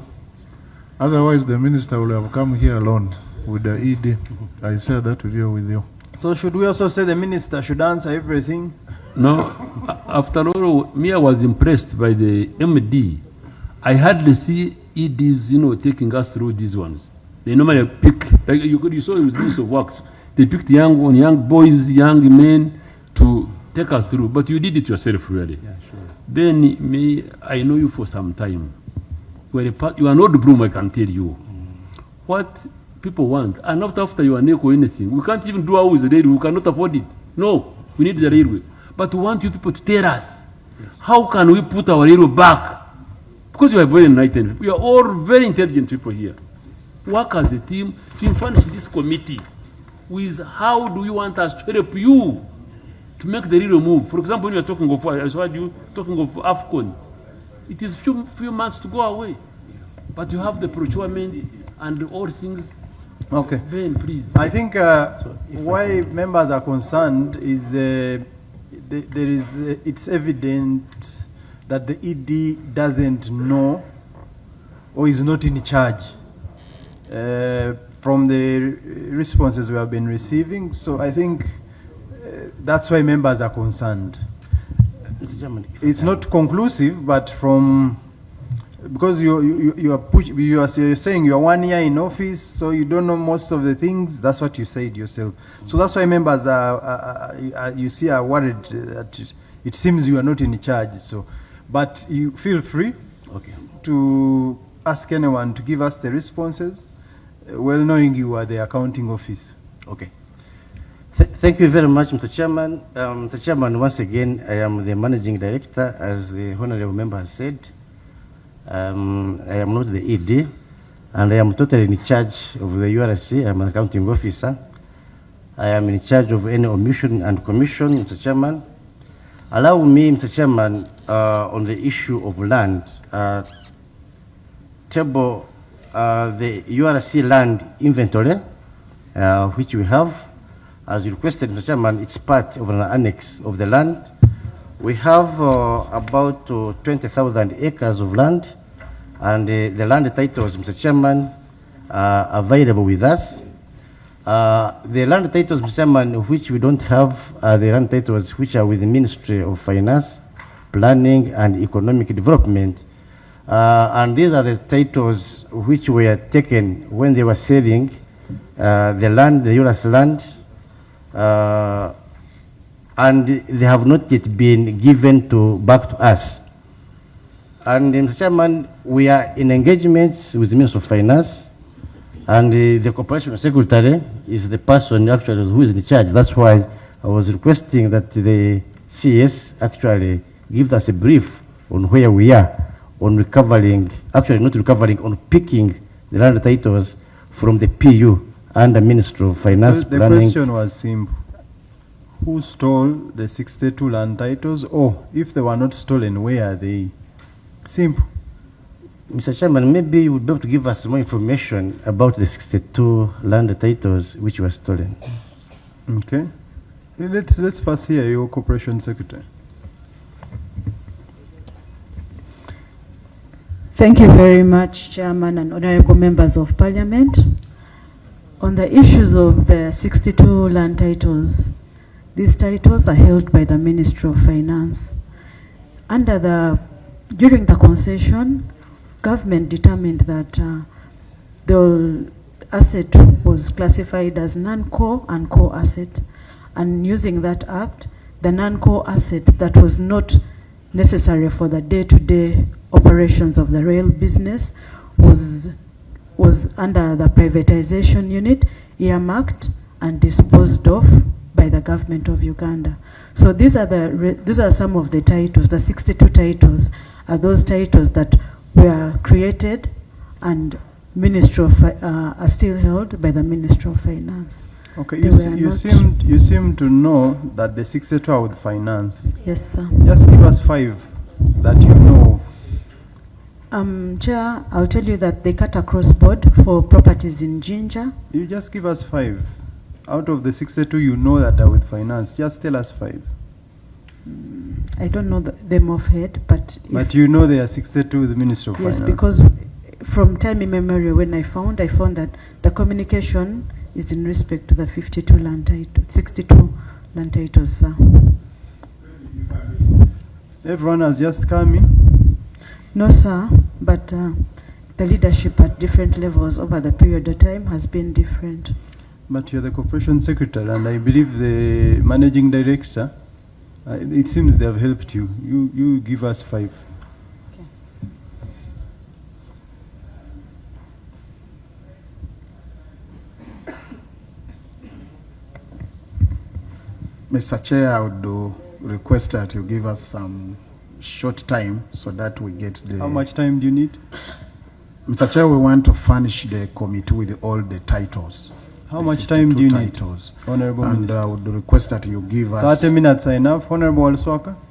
Otherwise, the minister will have come here alone with the ED. I share that view with you. So should we also say the minister should answer everything? No, after all, me, I was impressed by the MD. I hardly see EDs, taking us through these ones. They normally pick, like you saw with Minister of Works, they picked young boys, young men to take us through, but you did it yourself, really. Yeah, sure. Then, me, I know you for some time. You are not the broom, I can tell you. What people want, and not after you are NECO or anything, we can't even do our with the railway, we cannot afford it. No, we need the railway. But we want you people to tell us, how can we put our railway back? Because you are very enlightened. We are all very intelligent people here. Work as a team to furnish this committee with how do you want us to help you to make the railway move. For example, when you are talking of, I heard you talking of AFCON, it is few months to go away. But you have the procurement and all things. Okay. Ben, please. I think why members are concerned is it's evident that the ED doesn't know or is not in charge from the responses we have been receiving. So I think that's why members are concerned. It's not conclusive, but from because you are saying you are 1 year in office, so you don't know most of the things. That's what you said yourself. So that's why members are worried that it seems you are not in charge. So, but you feel free to ask anyone to give us the responses, well knowing you are the accounting office. Okay. Thank you very much, Mr. Chairman. Mr. Chairman, once again, I am the Managing Director, as the Honorable Member has said. I am not the ED, and I am totally in charge of the URC. I am an accounting officer. I am in charge of any omission and commission, Mr. Chairman. Allow me, Mr. Chairman, on the issue of land, table the URC land inventory, which we have. As requested, Mr. Chairman, it's part of an annex of the land. We have about 20,000 acres of land, and the land titles, Mr. Chairman, are available with us. The land titles, Mr. Chairman, which we don't have, are the land titles which are with the Ministry of Finance, Planning and Economic Development. And these are the titles which were taken when they were selling the land, the URS land, and they have not yet been given back to us. And Mr. Chairman, we are in engagements with the Minister of Finance, and the Corporation Secretary is the person actually who is in charge. That's why I was requesting that the CS actually give us a brief on where we are on recovering, actually not recovering, on picking the land titles from the PU and the Ministry of Finance. The question was simple. Who stole the 62 land titles, or if they were not stolen, where are they? Simple. Mr. Chairman, maybe you would be able to give us more information about the 62 land titles which were stolen. Okay. Let's first hear your Corporation Secretary. Thank you very much, Chairman and Honorable Members of Parliament. On the issues of the 62 land titles, these titles are held by the Ministry of Finance. During the concession, government determined that the asset was classified as non-core and core asset, and using that act, the non-core asset that was not necessary for the day-to-day operations of the rail business was under the privatization unit, earmarked and disposed of by the government of Uganda. So these are some of the titles. The 62 titles are those titles that were created and are still held by the Ministry of Finance. Okay, you seem to know that the 62 are with finance. Yes, sir. Just give us 5 that you know of. Chair, I'll tell you that they cut across board for properties in Jinja. You just give us 5. Out of the 62 you know that are with finance, just tell us 5. I don't know them offhand, but... But you know there are 62 with the Ministry of Finance. Yes, because from time immemorial when I found that the communication is in respect to the 62 land titles, 62 land titles, sir. Everyone has just come in? No, sir, but the leadership at different levels over the period of time has been different. But you're the Corporation Secretary, and I believe the Managing Director, it seems they have helped you. You give us 5. Okay. Mr. Chair, I would request that you give us some short time so that we get the... How much time do you need? Mr. Chair, we want to furnish the committee with all the titles. How much time do you need, Honorable And Minister? I would request that you give us... 30 minutes are enough. Honorable Alswaka?